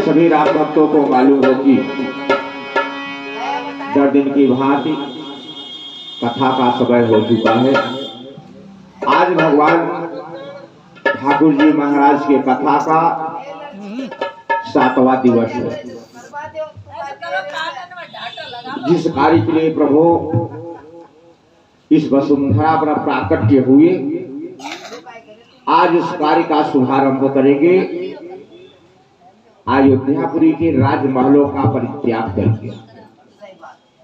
सभी राम भक्तों को मालूम होगी 10 दिन की भांति कथा का समय हो चुका है। आज भगवान ठाकुर जी महाराज के कथा का 7वां दिवस है। जिस कार्य के लिए प्रभु इस वसुंधरा पर प्राकट्य हुए, आज उस कार्य का शुभारंभ करेंगे। अयोध्यापुरी के राजमहलों का परित्याग करके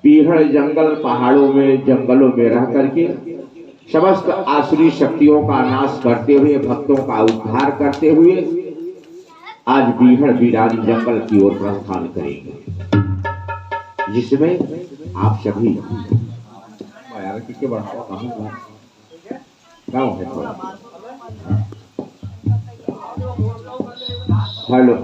पीहड़ जंगल पहाड़ों में जंगलों में रह करके समस्त आसुरी शक्तियों का नाश करते हुए, भक्तों का उद्धार करते हुए आज बीहड़ वीरान जंगल की ओर प्रस्थान करेंगे, जिसमें आप सभी गाँव है थोड़ा। हेलो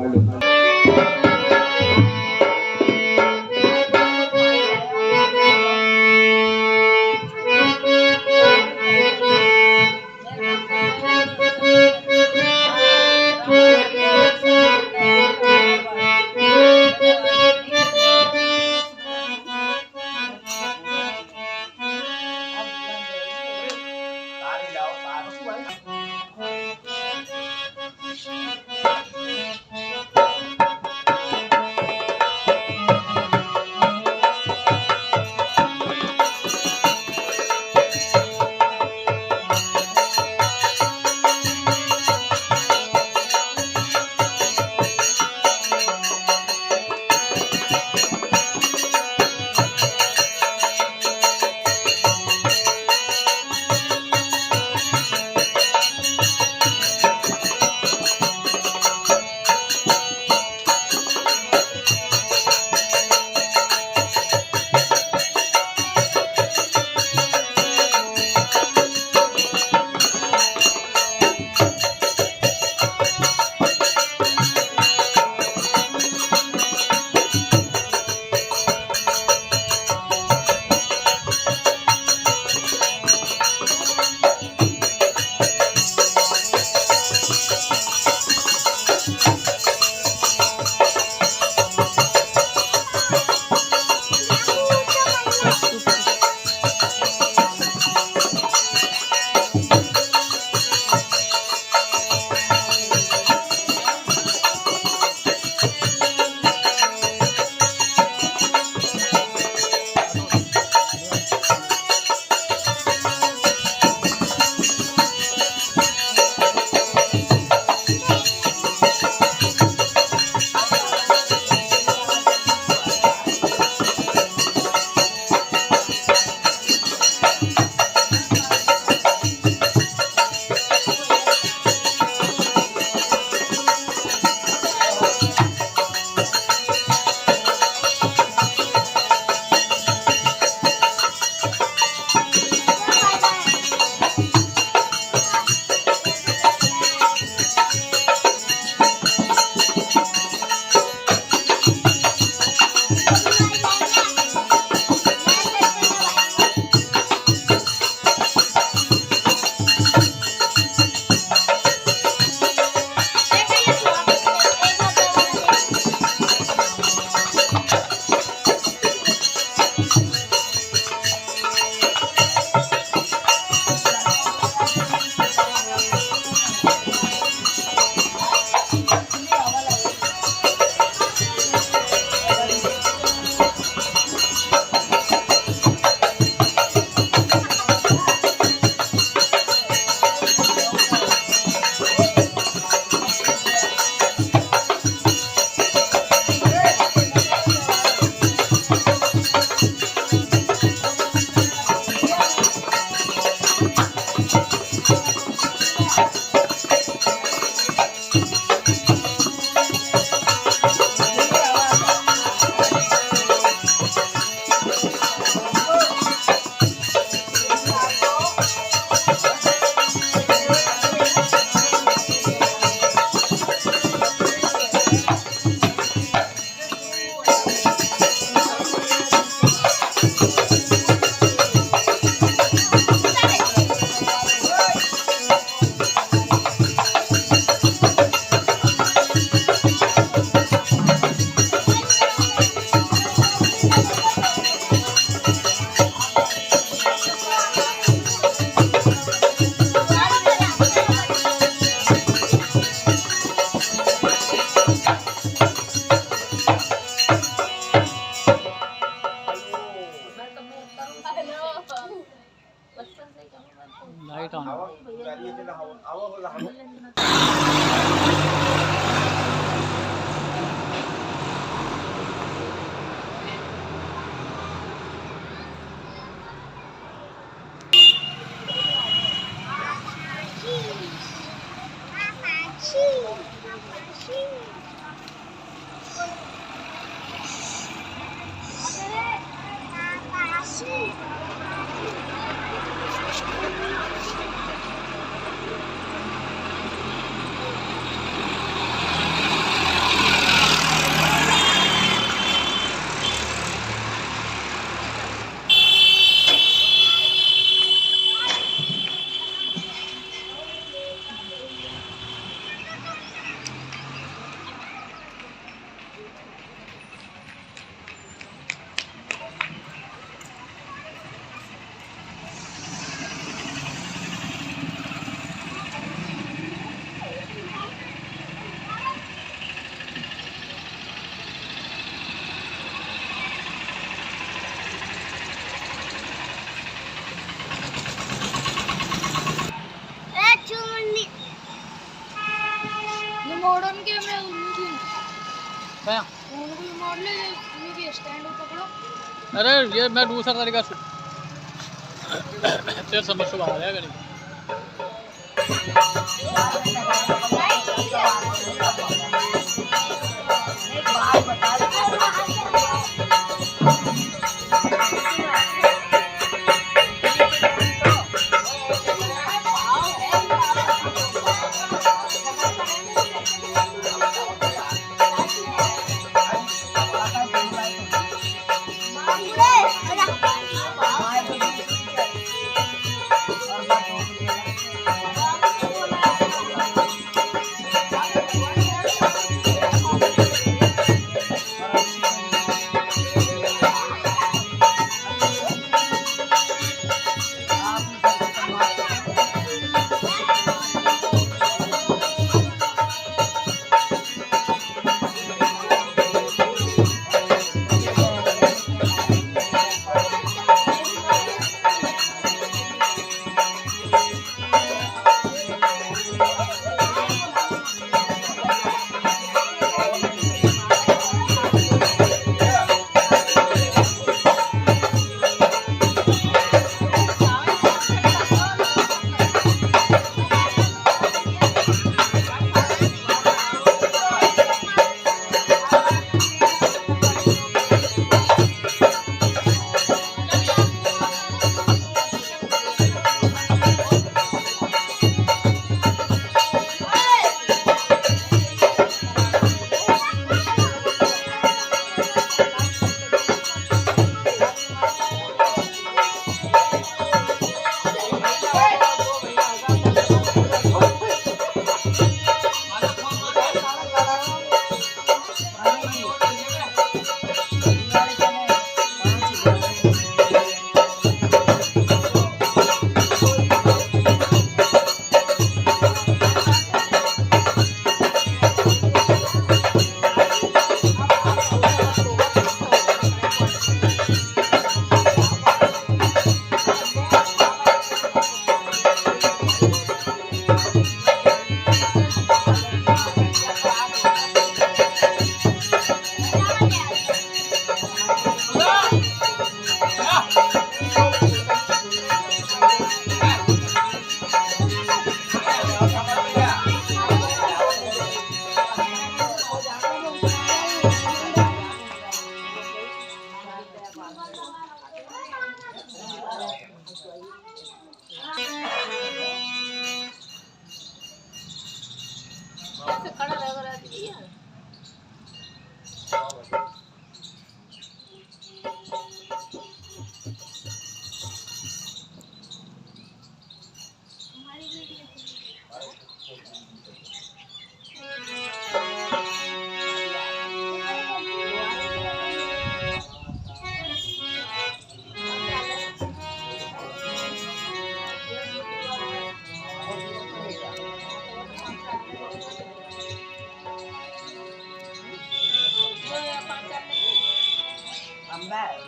क्या? अरे ये मैं दूसरा तरीका से तेरे समझ से बाहर है गणी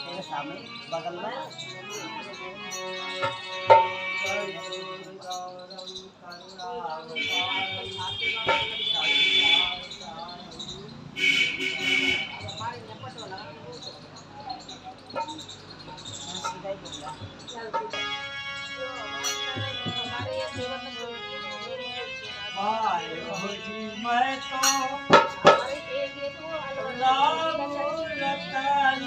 तेरे सामने बगल में मैं तो राम रतन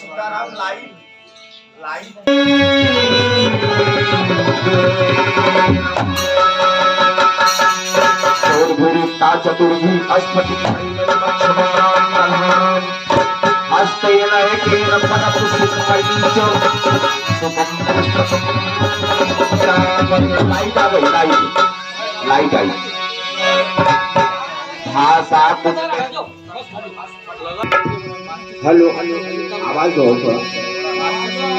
सीताराम लाइन लाइन चतुर्भुज अस्फटिक हस्तेन एकेन फलपुष्पैश्च लाइट आ गई लाइट आई भाषा हेलो आवाज दो थोड़ा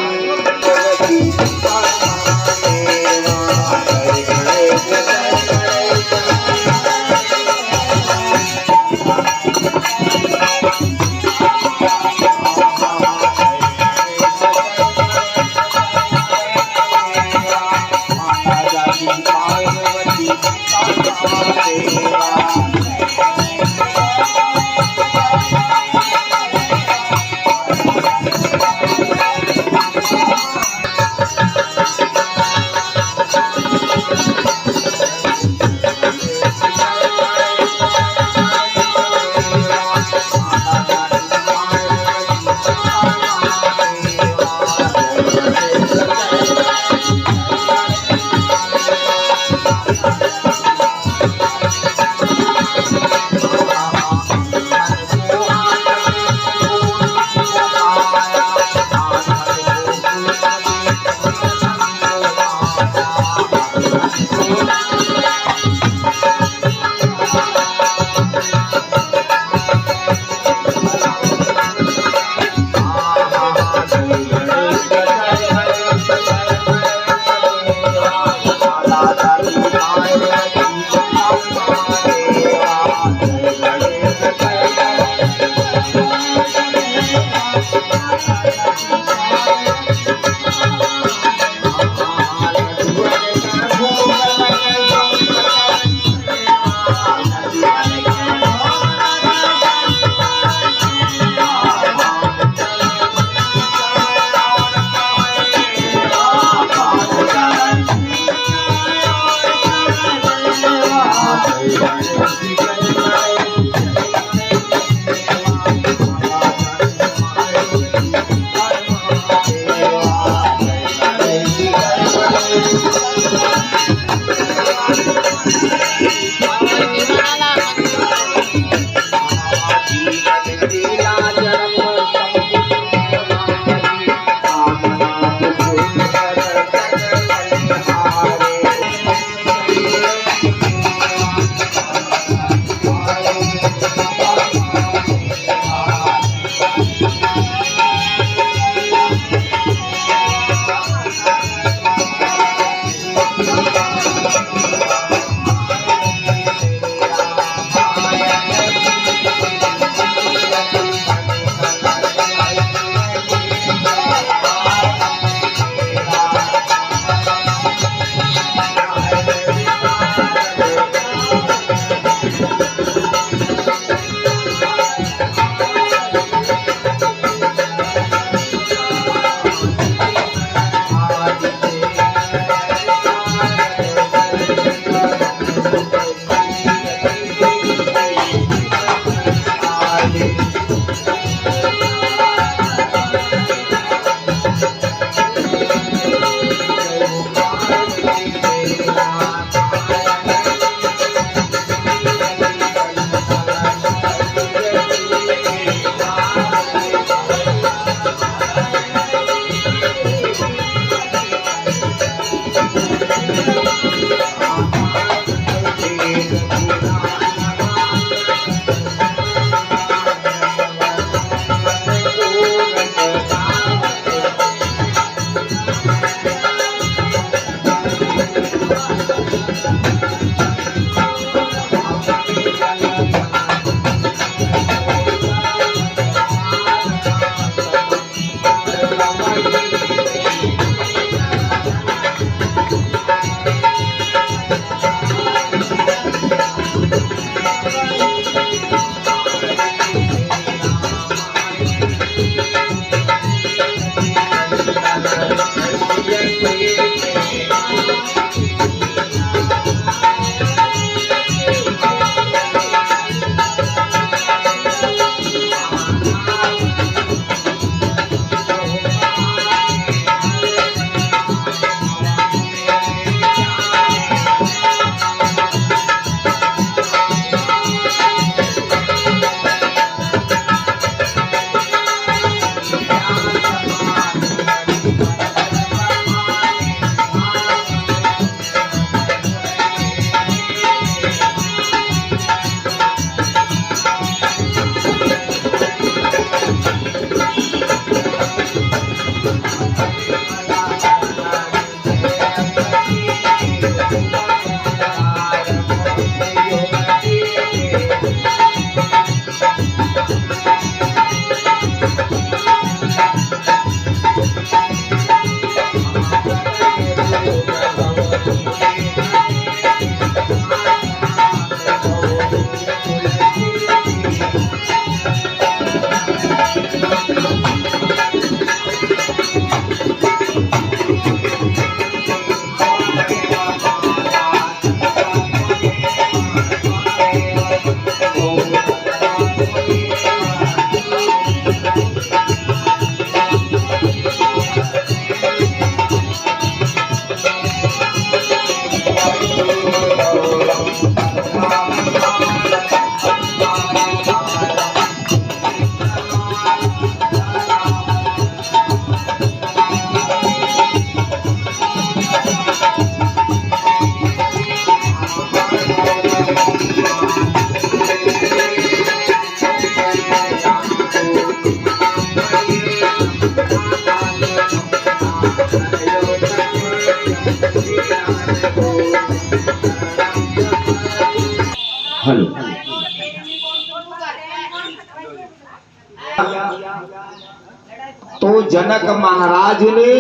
तो जनक महाराज ने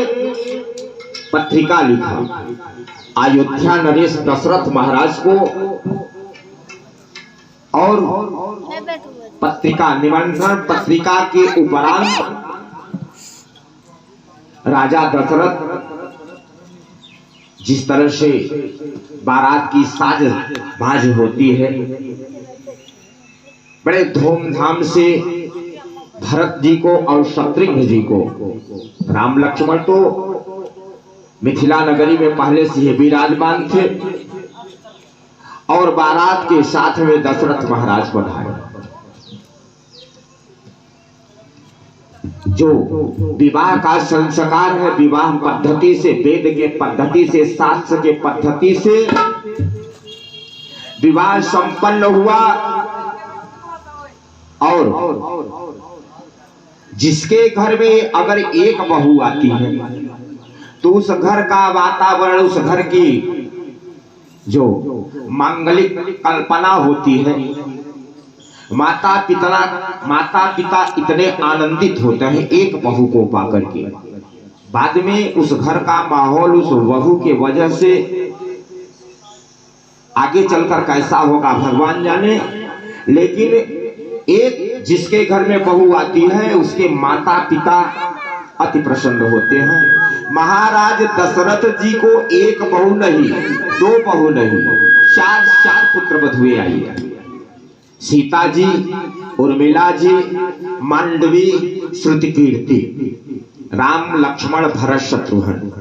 पत्रिका लिखा अयोध्या नरेश दशरथ महाराज को, और पत्रिका निमंत्रण पत्रिका के उपरांत राजा दशरथ जिस तरह से बारात की साज बाज होती है, बड़े धूमधाम से भरत जी को और शत्रुघ्न जी को, राम लक्ष्मण तो मिथिला नगरी में पहले से ही विराजमान थे, और बारात के साथ में दशरथ महाराज बनाए। जो विवाह का संस्कार है, विवाह पद्धति से, वेद के पद्धति से, शास्त्र के पद्धति से विवाह संपन्न हुआ, और जिसके घर में अगर एक बहू आती है तो उस घर का वातावरण, उस घर की जो मांगलिक कल्पना होती है, माता पिता इतने आनंदित होते हैं एक बहू को पाकर के। बाद में उस घर का माहौल उस बहू के वजह से आगे चलकर कैसा होगा भगवान जाने, लेकिन एक जिसके घर में बहू आती है उसके माता पिता अति प्रसन्न होते हैं। महाराज दशरथ जी को एक बहू नहीं, दो बहू नहीं, चार पुत्र वधुएं आई। सीता जी, उर्मिला जी, मांडवी, श्रुतिकीर्ति, राम लक्ष्मण भरत शत्रुघ्न।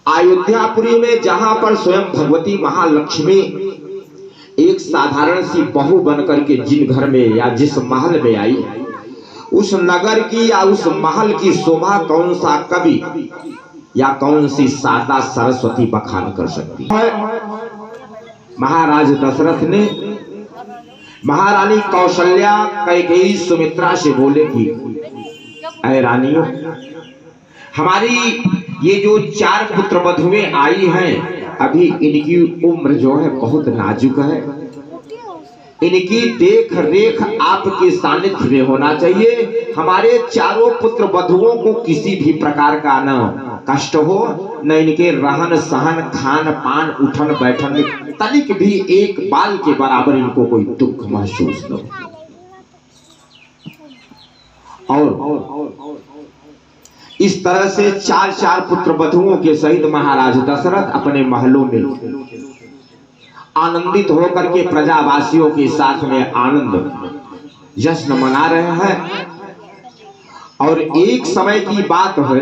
अयोध्यापुरी में जहां पर स्वयं भगवती महालक्ष्मी एक साधारण सी बहू बनकर के जिन घर में या जिस महल में आई, उस नगर की या उस महल की शोभा कौन सा कवि या कौन सी सादा सरस्वती बखान कर सकती है। महाराज दशरथ ने महारानी कौशल्या कैकेयी सुमित्रा से बोले कि ऐ रानियों, हमारी ये जो 4 पुत्र वधुएं आई हैं, अभी इनकी उम्र जो है बहुत नाजुक है, इनकी देख रेख आपके सानिध्य में होना चाहिए। हमारे चारों पुत्र वधुओं को किसी भी प्रकार का न कष्ट हो, न इनके रहन सहन खान पान उठन बैठन में तनिक भी एक बाल के बराबर इनको कोई दुख महसूस न हो। और इस तरह से 4 पुत्र वधुओं के सहित महाराज दशरथ अपने महलों में आनंदित होकर के प्रजावासियों के साथ में आनंद जश्न मना रहे हैं। और एक समय की बात है,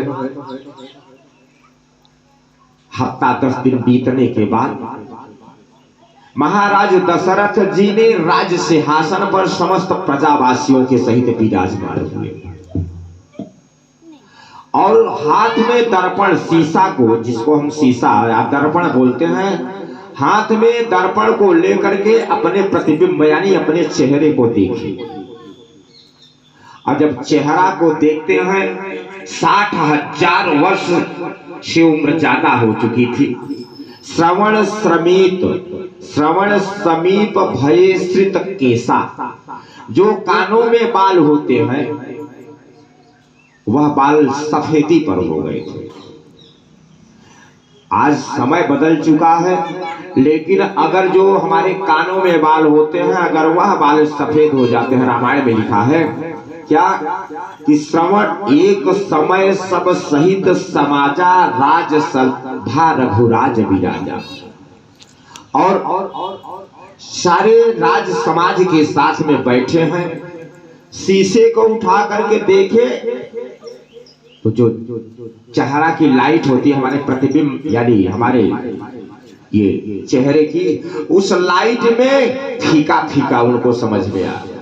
हफ्ता 10 दिन बीतने के बाद महाराज दशरथ जी ने राज सिंहासन पर समस्त प्रजावासियों के सहित विराजमान हुए, और हाथ में दर्पण, शीशा को, जिसको हम शीशा या दर्पण बोलते हैं, हाथ में दर्पण को लेकर के अपने प्रतिबिंब यानी अपने चेहरे को देखे। और जब चेहरा को देखते हैं, 60,000 वर्ष से उम्र ज्यादा हो चुकी थी। श्रवण समीप भये श्रित केसा, जो कानों में बाल होते हैं वह बाल सफेदी पर हो गए थे। आज समय बदल चुका है, लेकिन अगर जो हमारे कानों में बाल होते हैं, अगर वह बाल सफेद हो जाते हैं, रामायण में लिखा है क्या कि श्रवण एक समय सब सहित समाजा, राज सभा रघुराज विराजा। और सारे राज समाज के साथ में बैठे हैं, शीशे को उठा करके देखे तो जो चेहरा की लाइट होती है, हमारे प्रतिबिंब यानी हमारे ये चेहरे की, उस लाइट में फीका फीका उनको समझ में आ गया।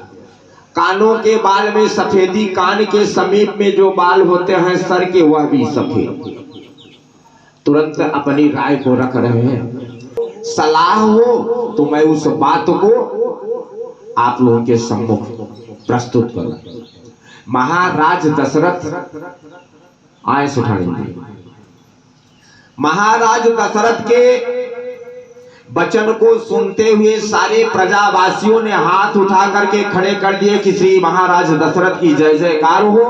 कानों के बाल में सफेदी, कान के समीप में जो बाल होते हैं सर के, वह भी सफेद। तुरंत अपनी राय को रख रहे हैं। सलाह हो तो मैं उस बात को आप लोगों के सम्मुख प्रस्तुत करूं। महाराज दशरथ आए सुठाने। महाराज दशरथ के वचन को सुनते हुए सारे प्रजावासियों ने हाथ उठा करके खड़े कर दिए कि श्री महाराज दशरथ की जय जयकार हो।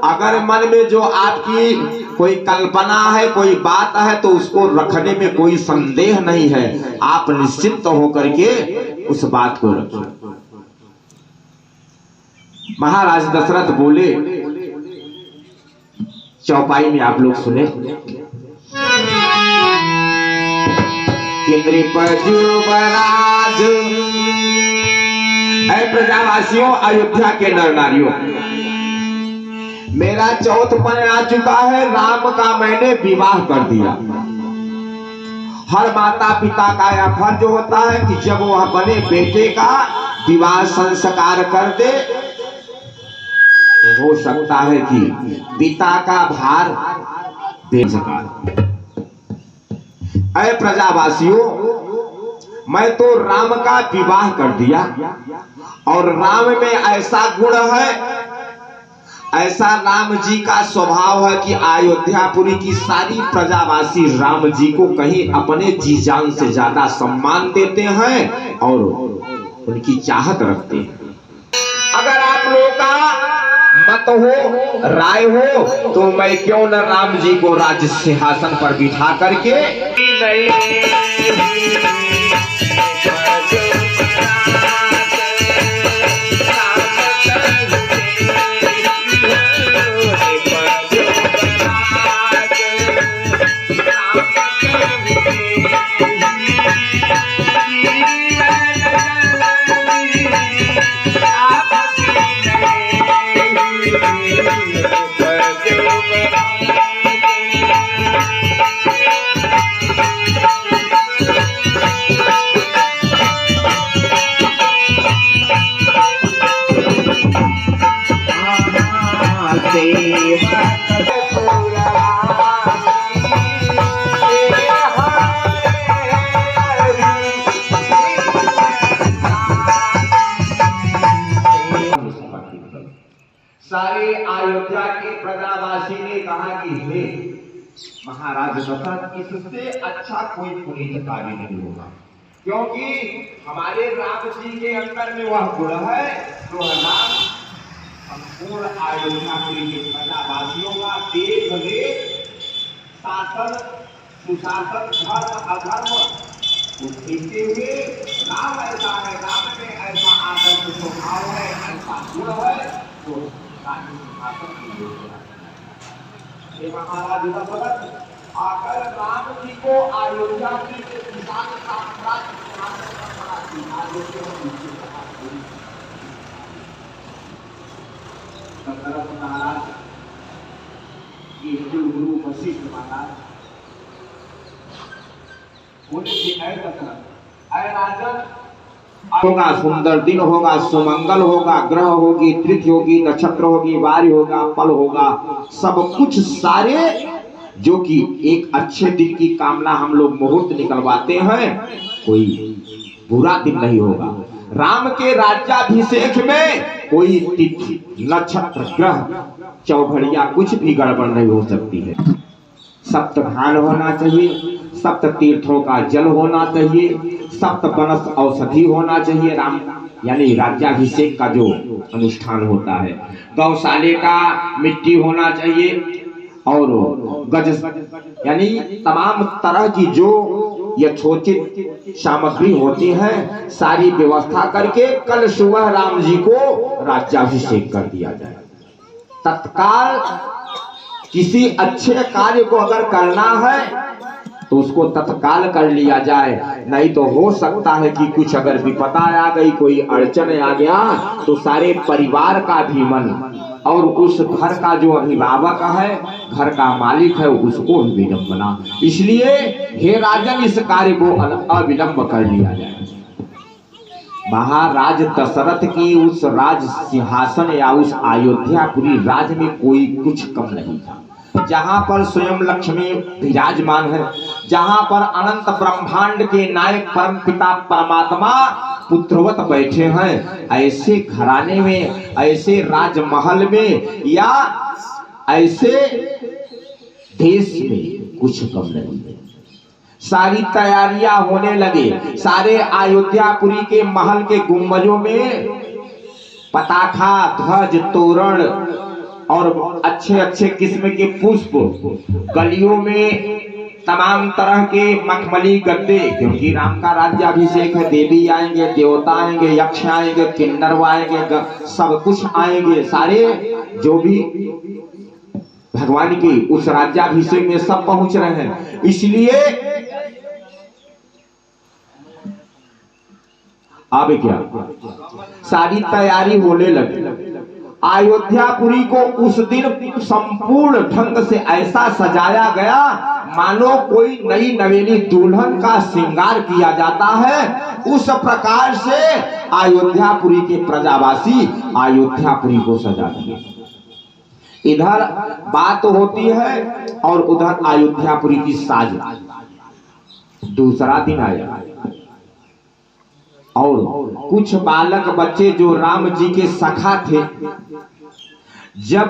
अगर मन में जो आपकी कोई कल्पना है, कोई बात है, तो उसको रखने में कोई संदेह नहीं है। आप निश्चिंत होकर के उस बात को रखिए। महाराज दशरथ बोले, चौपाई में आप लोग सुने, नृपजुवराज, ऐ प्रजावासियों, अयोध्या के नर नारियों, मेरा चौथपन आ चुका है। राम का मैंने विवाह कर दिया। हर माता पिता का यह फर्ज होता है कि जब वह बने बेटे का विवाह संस्कार कर दे, हो सकता है कि पिता का भार दे सका। ऐ प्रजावासियों, मैं तो राम का विवाह कर दिया, और राम में ऐसा गुण है, ऐसा राम जी का स्वभाव है कि अयोध्यापुरी की सारी प्रजावासी राम जी को कहीं अपने जी जान से ज्यादा सम्मान देते हैं और उनकी चाहत रखते हैं। अगर आप लोगों का मत हो, राय हो, तो मैं क्यों न राम जी को राज सिंहासन पर बिठा करके सारे अयोध्या के प्रजावासी ने कहा कि हे महाराज दशरथ, इससे अच्छा कोई पुनीत कार्य नहीं होगा, क्योंकि हमारे राम जी के अंदर में वह गुण है जो राम संपूर्ण अयोध्यापुरी के प्रजावासियों का देख रेख, शासन, सुशासन, धर्म अधर्म को देखते हुए राम ऐसा है, राम में ऐसा आदर्श स्वभाव है, ऐसा गुण है जो महाराज दशरथ आकर राम जी को अयोध्या के किसान साम्राज्य दशरथ महाराज ये गुरु वशिष्ठ महाराज बोले कि ऐ दशरथ, ऐ राजन, होगा सुंदर दिन होगा, सुमंगल होगा, ग्रह होगी, तिथि होगी, नक्षत्र होगी, वारी होगा, पल होगा, सब कुछ सारे जो कि एक अच्छे दिन की कामना हम लोग मुहूर्त निकलवाते हैं, कोई बुरा दिन नहीं होगा। राम के राज्याभिषेक में कोई तिथि, नक्षत्र, ग्रह, चौघड़िया कुछ भी गड़बड़ नहीं हो सकती है। सप्त भान होना चाहिए, सप्त तीर्थों का जल होना चाहिए, सप्त बनस औषधि होना चाहिए। राम यानी राज्याभिषेक का जो अनुष्ठान होता है, गौशाले का मिट्टी होना चाहिए, और गज यानी तमाम तरह की जो यथोचित सामग्री होती है, सारी व्यवस्था करके कल सुबह राम जी को राज्याभिषेक कर दिया जाए। तत्काल किसी अच्छे कार्य को अगर करना है तो उसको तत्काल कर लिया जाए, नहीं तो हो सकता है कि कुछ अगर विपदा आ गई, कोई अड़चन आ गया, तो सारे परिवार का भी मन और उस घर का जो अभिभावक है, घर का मालिक है, उसको भी विडंबना। इसलिए हे राजन, इस कार्य को अविलंब कर लिया जाए। महाराज दशरथ की उस राज सिंहासन या उस अयोध्यापुरी राज में कोई कुछ कम नहीं था। जहां पर स्वयं लक्ष्मी विराजमान है, जहां पर अनंत ब्रह्मांड के नायक परम पिता परमात्मा पुत्रवत बैठे हैं, ऐसे घराने में, ऐसे राजमहल में या ऐसे देश में कुछ कम नहीं है। सारी तैयारियां होने लगे। सारे अयोध्यापुरी के महल के गुंबजों में पताखा, ध्वज, तोरण और अच्छे अच्छे किस्म के पुष्प, गलियों में तमाम तरह के मखमली गद्दे, क्योंकि राम का राज्याभिषेक है। देवी आएंगे, देवता आएंगे, यक्ष आएंगे, किन्नर आएंगे, सब कुछ आएंगे। सारे जो भी भगवान की उस राज्याभिषेक में सब पहुंच रहे हैं। इसलिए अब क्या सारी तैयारी होने लगी। अयोध्यापुरी को उस दिन संपूर्ण ढंग से ऐसा सजाया गया मानो कोई नई नवेली दुल्हन का श्रृंगार किया जाता है। उस प्रकार से अयोध्यापुरी के प्रजावासी अयोध्यापुरी को सजा दिए। इधर बात होती है और उधर अयोध्यापुरी की साज। दूसरा दिन आया और कुछ बालक बच्चे जो राम जी के सखा थे, जब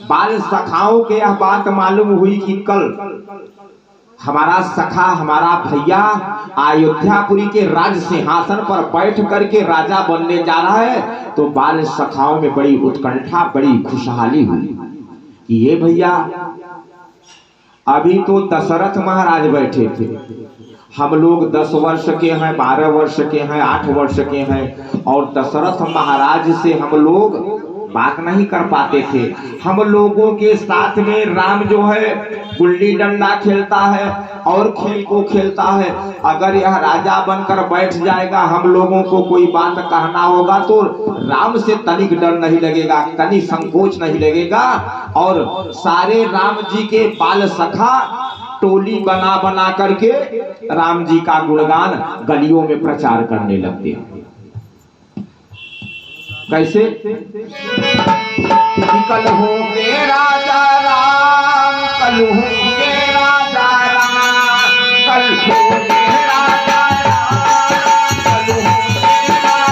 बाल सखाओं के यह बात मालूम हुई कि कल हमारा सखा, हमारा भैया अयोध्यापुरी के राज सिंहासन पर बैठ करके राजा बनने जा रहा है, तो बाल सखाओं में बड़ी उत्कंठा, बड़ी खुशहाली हुई कि ये भैया अभी तो दशरथ महाराज बैठे थे, हम लोग 10 वर्ष के हैं, 12 वर्ष के हैं, 8 वर्ष के हैं, और दशरथ महाराज से हम लोग बात नहीं कर पाते थे। हम लोगों के साथ में राम जो है गुल्ली डंडा खेलता है और खेल को खेलता है। अगर यह राजा बनकर बैठ जाएगा, हम लोगों को कोई बात कहना होगा तो राम से तनिक डर नहीं लगेगा, तनिक संकोच नहीं लगेगा। और सारे राम जी के बाल सखा टोली बना बना करके राम जी का गुणगान गलियों में प्रचार करने लगते हैं। कैसे? कल होंगे राजा राम, कल होंगे राजा राम, कल होंगे राजा राम, कल होंगे राजा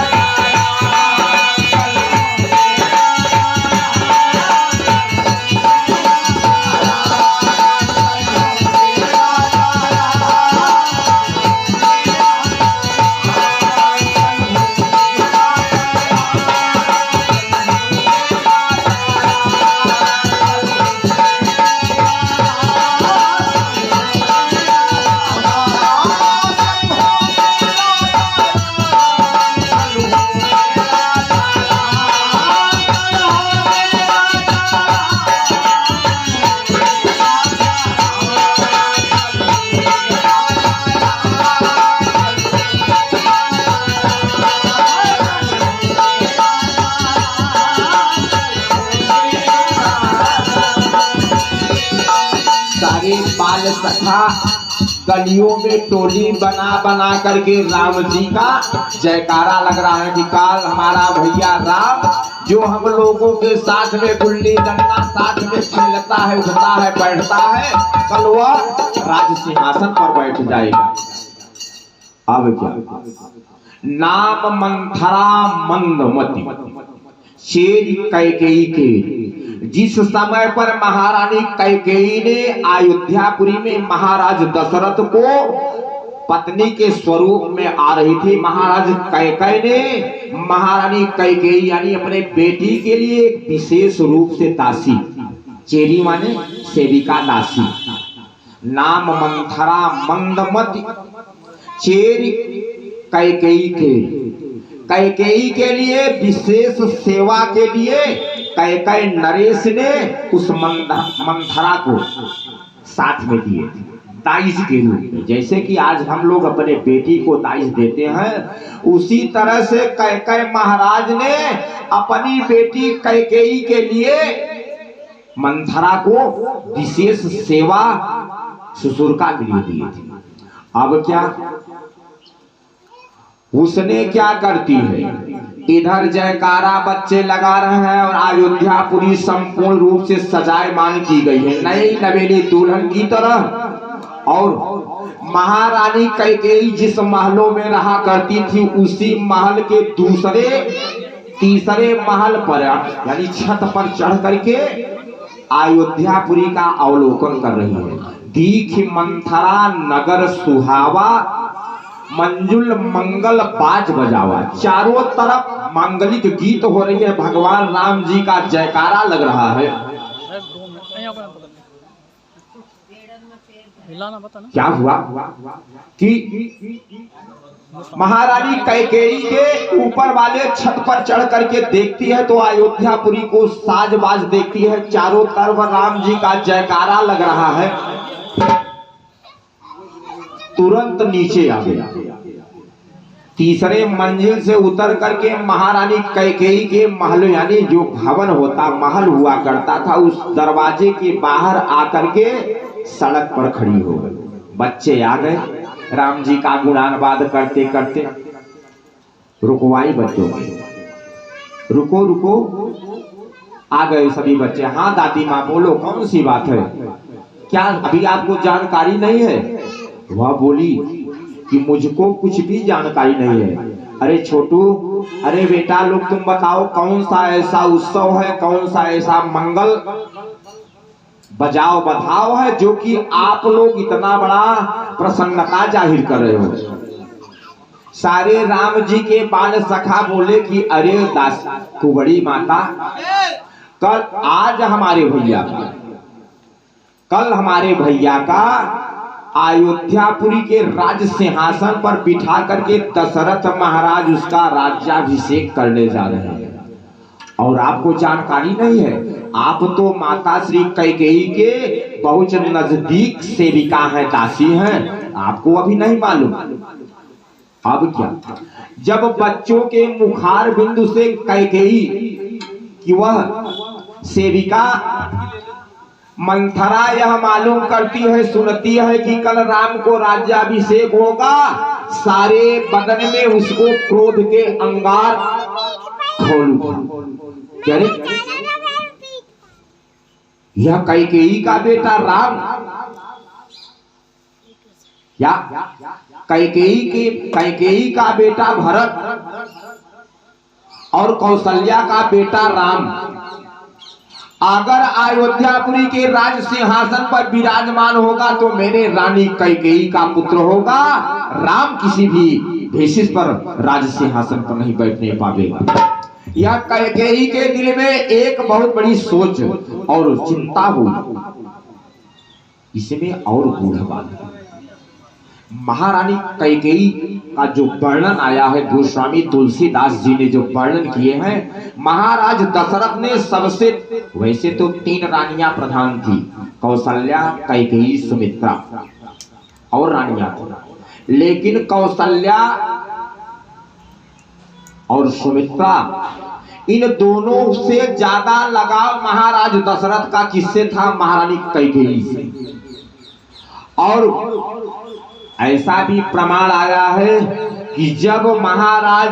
राम, कल बाल सखा गलियों में टोली बना बना करके राम जी का जयकारा लग रहा है कि काल हमारा भैया राम जो हम लोगों के साथ में गुल्ली डंडा साथ में खेलता है, उठता है, बैठता है, कल वह राज सिंहासन पर बैठ जाएगा। अब क्या? नाम मंथरा मंदमती शेर कैकेयी के। जिस समय पर महारानी कैकेयी ने अयोध्यापुरी में महाराज दशरथ को पत्नी के स्वरूप में आ रही थी, महाराज कैकेयी ने महारानी कैकेयी यानी अपने बेटी के लिए एक विशेष रूप से दासी, चेरी माने सेविका दासी, नाम मंथरा मंदमती चेरी कैकेयी के। कैकेयी के लिए विशेष सेवा के लिए कैकेयी नरेश ने उस मंथरा को साथ में दिए थे दाइज के रूप में। जैसे कि आज हम लोग अपने बेटी को दाइज देते हैं, उसी तरह से कैकेयी महाराज ने अपनी बेटी कैकेयी के लिए मंथरा को विशेष सेवा ससुरका के लिए दी थी। अब क्या उसने क्या करती है, इधर जयकारा बच्चे लगा रहे हैं और अयोध्यापुरी संपूर्ण रूप से सजायमान की गई है नई नवेली दुल्हन की तरह। और महारानी कैकेयी जिस महलों में रहा करती थी, उसी महल के दूसरे तीसरे महल पर यानी छत पर चढ़ करके अयोध्यापुरी का अवलोकन कर रही है, दीख मंथरा नगर सुहावा, मंजुल मंगल बाज बजावा। चारों तरफ मांगलिक गीत हो रही है, भगवान राम जी का जयकारा लग रहा है। अरे 2 मिनट यहाँ पर पकड़ ले। हिलाना बता ना। क्या हुआ कि महारानी कैकेयी के ऊपर वाले छत पर चढ़ करके देखती है तो अयोध्यापुरी को साजबाज देखती है। चारों तरफ राम जी का जयकारा लग रहा है। तुरंत नीचे आ गया। तीसरे मंजिल से उतर करके महारानी कैकेयी के महल, यानी जो भवन होता, महल हुआ करता था, उस दरवाजे के बाहर आकर के सड़क पर खड़ी हो गई। बच्चे आ गए, राम जी का गुणानुवाद करते करते। रुकवाई बच्चों को, रुको रुको। आ गए सभी बच्चे। हाँ दादी माँ बोलो, कौन सी बात है, क्या अभी आपको जानकारी नहीं है? वह बोली कि मुझको कुछ भी जानकारी नहीं है। अरे छोटू, अरे बेटा लोग, तुम बताओ कौन सा ऐसा उत्सव है, कौन सा ऐसा मंगल बजाओ बधाओ है जो कि आप लोग इतना बड़ा प्रसन्नता जाहिर कर रहे हो। सारे राम जी के बाल सखा बोले कि अरे दास कुबड़ी माता, कल हमारे भैया का अयोध्यापुरी के राज सिंहासन पर बिठा करके दशरथ महाराज उसका राज्याभिषेक करने जा रहे हैं और आपको जानकारी नहीं है। आप तो माता श्री कैकेयी के बहुत नजदीक सेविका हैं, दासी हैं, आपको अभी नहीं मालूम। अब क्या, जब बच्चों के मुखार बिंदु से कैकेयी कि वह सेविका मंथरा यह मालूम करती है, सुनती है कि कल राम को राज्याभिषेक होगा, सारे बदन में उसको क्रोध के अंगार खोल उठा। यह कैकेयी का बेटा राम, या कैकेयी का बेटा भरत और कौशल्या का बेटा राम अगर अयोध्यापुरी के राज सिंहासन पर विराजमान होगा तो मेरे रानी कैकेयी का पुत्र होगा। राम किसी भी बेसिस पर राज सिंहासन पर नहीं बैठने पावेगा। यह कैकेयी के दिल में एक बहुत बड़ी सोच और चिंता हुई। इसमें और गूढ़ बात, महारानी कैकेयी का जो वर्णन आया है, गोस्वामी तुलसीदास जी ने जो वर्णन किए हैं, महाराज दशरथ ने सबसे, वैसे तो 3 रानियां प्रधान थी, कौशल्या, कैकेयी, सुमित्रा और रानियां थी, लेकिन कौशल्या और सुमित्रा, इन दोनों से ज्यादा लगाव महाराज दशरथ का किससे था? महारानी कैकेयी से। और ऐसा भी प्रमाण आया है कि जब महाराज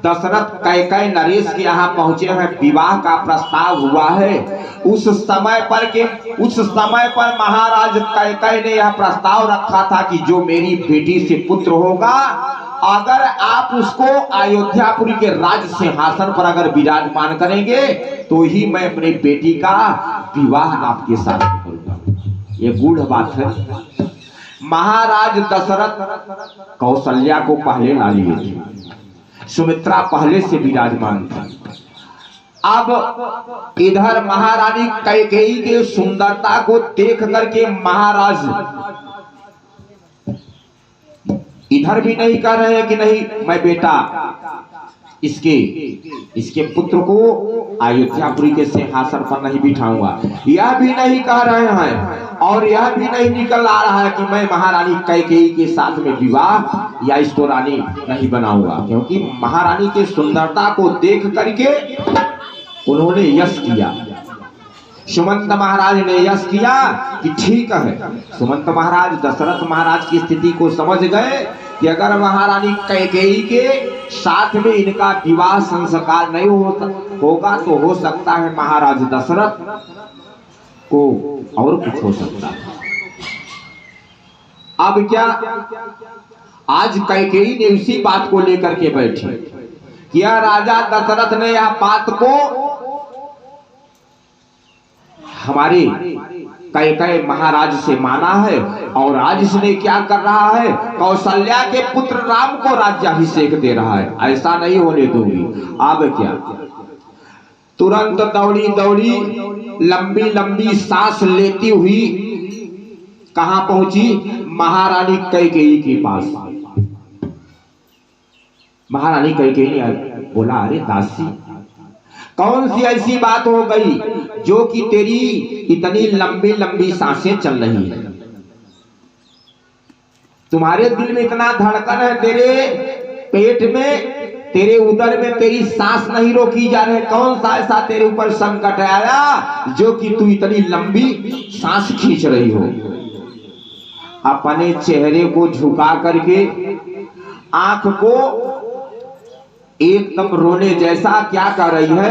दशरथ कैकेयी नरेश के यहाँ पहुंचे हैं, विवाह का प्रस्ताव हुआ है, उस समय पर महाराज कैकेयी ने यह प्रस्ताव रखा था कि जो मेरी बेटी से पुत्र होगा, अगर आप उसको अयोध्यापुरी के राज सिंहासन पर अगर विराजमान करेंगे तो ही मैं अपनी बेटी का विवाह आपके साथ करूंगा। ये गूढ़ बात है। महाराज दशरथ कौशल्या को पहले ला लिए थे, सुमित्रा पहले से विराजमान थी। अब इधर महारानी कैकेयी के सुंदरता को देख करके महाराज इधर भी नहीं कह रहे हैं कि नहीं, मैं बेटा इसके पुत्र को अयोध्यापुरी के सिंहासन पर नहीं बिठाऊंगा, यह भी नहीं कह रहे हैं। और यह भी नहीं निकल आ रहा है कि मैं महारानी कैकेयी के साथ में विवाह या इसको रानी नहीं बनाऊंगा, क्योंकि महारानी की सुंदरता को देख करके उन्होंने यश किया। सुमंत महाराज ने यश किया कि ठीक है। सुमंत महाराज दशरथ महाराज की स्थिति को समझ गए कि अगर महारानी कैकेयी के साथ में इनका विवाह संस्कार नहीं होगा तो हो सकता है महाराज दशरथ को और कुछ हो सकता है। अब क्या, आज कैकेयी ने उसी बात को लेकर के बैठी कि राजा दशरथ ने यह बात को हमारे कैकेयी महाराज से माना है और आज इसने क्या कर रहा है, कौशल्या के पुत्र राम को राज्याभिषेक दे रहा है। ऐसा नहीं होने दूंगी। अब क्या, तुरंत दौड़ी दौड़ी लंबी लंबी सांस लेती हुई कहां पहुंची, महारानी कैकेयी के पास। महारानी कैकेयी ने बोला, अरे दासी, कौन सी ऐसी बात हो गई जो कि तेरी इतनी लंबी लंबी सांसें चल रही है? तुम्हारे दिल में इतना धड़कन है, तेरे पेट में, तेरे उदर में तेरी सांस नहीं रोकी जा रही। कौन सा ऐसा तेरे ऊपर संकट आया जो कि तू इतनी लंबी सांस खींच रही हो? अपने चेहरे को झुका करके आंख को एकदम रोने जैसा क्या कर रही है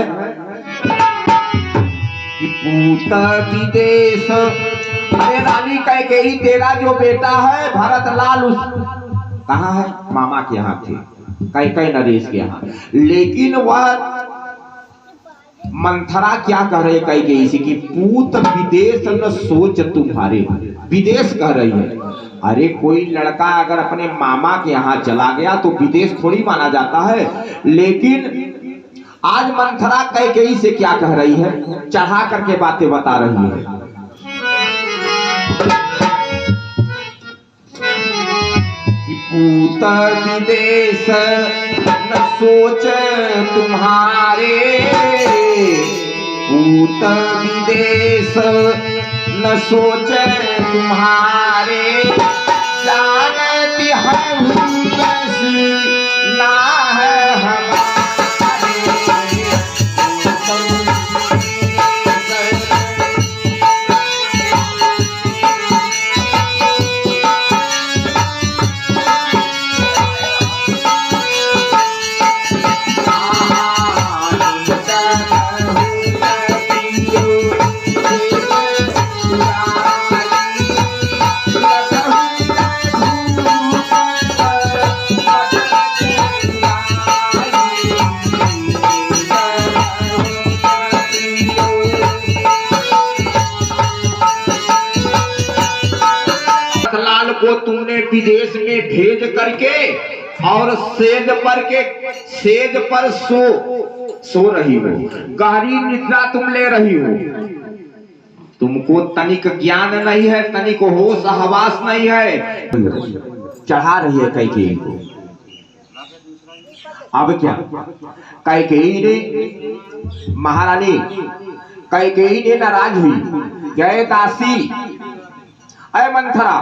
कि पूत विदेश, अरे रानी कैकेयी, तेरा जो बेटा है भरत लाल कहाँ है? मामा के यहाँ थे, कैकेयी नरेश के यहाँ। लेकिन वह मंथरा क्या कह रहे कैकेयी से कि पूत विदेश न सोच तुम्हारे, विदेश कह रही है। अरे कोई लड़का अगर अपने मामा के यहाँ चला गया तो विदेश थोड़ी माना जाता है। लेकिन आज मंथरा कैकेयी से क्या कह रही है, चढ़ा करके बातें बता रही है कि पूत विदेश न सोच तुम्हारे, पूत विदेश न सोच तुम्हारे, जानती हम ना है हमारे। को तुमने विदेश में भेज करके और सेज पर सो रही हो, गहरी निद्रा तुम ले रही हो। तुमको तनिक ज्ञान नहीं है, तनिक होश हवास नहीं है। चढ़ा रही है कैकेयी को। अब क्या, कैकेयी ने, महारानी कैकेयी ने नाराज हुई, गए दासी, अरे मंथरा,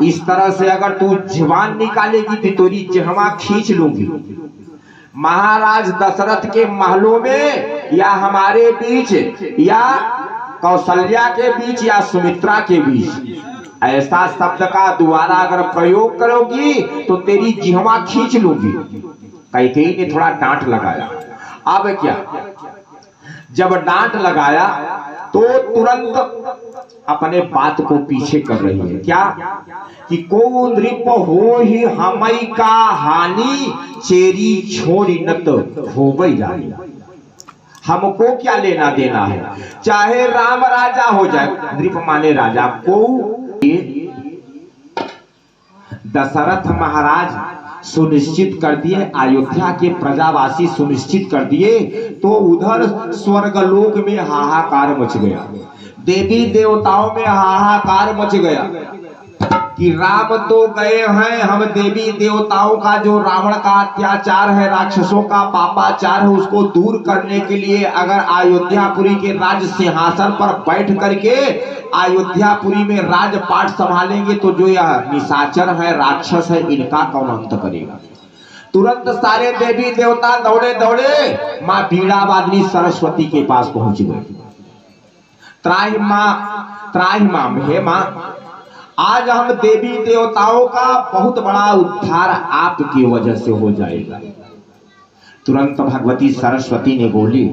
इस तरह से अगर तू जवान निकालेगी तो तेरी जहवा खींच लूंगी। महाराज दशरथ के महलों में या हमारे बीच या कौशल्या के बीच या सुमित्रा के बीच ऐसा शब्द का दोबारा अगर प्रयोग करोगी तो तेरी जिह्वा खींच लूंगी। कैकेयी ने थोड़ा डांट लगाया। अब क्या, जब डांट लगाया तो तुरंत अपने बात को पीछे कर रही है। क्या कि को नृप हो ही हमई का हानि, चेरी छोड़ी न तो हो गई जानी। हमको क्या लेना देना है, चाहे राम राजा हो जाए, नृप माने राजा को। दशरथ महाराज सुनिश्चित कर दिए, अयोध्या के प्रजावासी सुनिश्चित कर दिए, तो उधर स्वर्गलोक में हाहाकार मच गया, देवी देवताओं में हाहाकार मच गया कि राम तो गए हैं, हम देवी देवताओं का जो रावण का अत्याचार है, राक्षसों का पापाचार है, उसको दूर करने के लिए अगर अयोध्यापुरी के राज सिंहासन पर बैठ करके अयोध्यापुरी में राजपाट संभालेंगे तो जो यह निशाचर है, राक्षस है, इनका कौन अंत करेगा। तुरंत सारे देवी देवता दौड़े दौड़े माँ बीड़ा वादनी सरस्वती के पास पहुंच गए। त्राहि माँ, हे माँ, आज हम देवी देवताओं का बहुत बड़ा उद्धार आपकी वजह से हो जाएगा। तुरंत भगवती सरस्वती ने बोली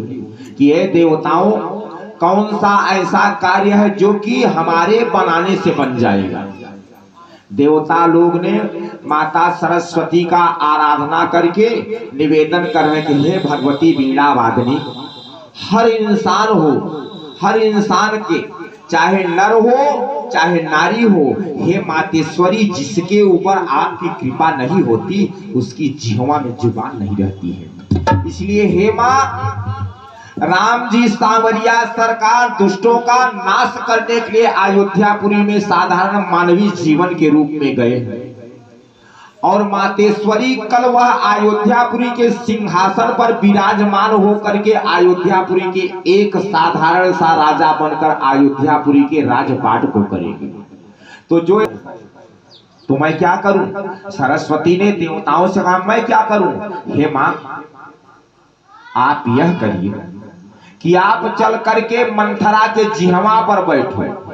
कि ये देवताओं, कौन सा ऐसा कार्य है जो कि हमारे बनाने से बन जाएगा। देवता लोग ने माता सरस्वती का आराधना करके निवेदन कर रहे कि हे भगवती वीणा वादनी, हर इंसान हो, हर इंसान के चाहे नर हो चाहे नारी हो, हे मातेश्वरी, जिसके ऊपर आपकी कृपा नहीं होती उसकी जिह्वा में जुबान नहीं रहती है। इसलिए हे माँ, राम जी सांवरिया सरकार दुष्टों का नाश करने के लिए अयोध्यापुरी में साधारण मानवीय जीवन के रूप में गए हैं, और मातेश्वरी कल वह अयोध्यापुरी के सिंहासन पर विराजमान होकर के अयोध्यापुरी के एक साधारण सा राजा बनकर अयोध्यापुरी के राजपाट को करेगी। तो मैं क्या करूं? सरस्वती ने देवताओं से कहा मैं क्या करूं? हे मां, आप यह करिए कि आप चल करके मंथरा के जिह्वा पर बैठो।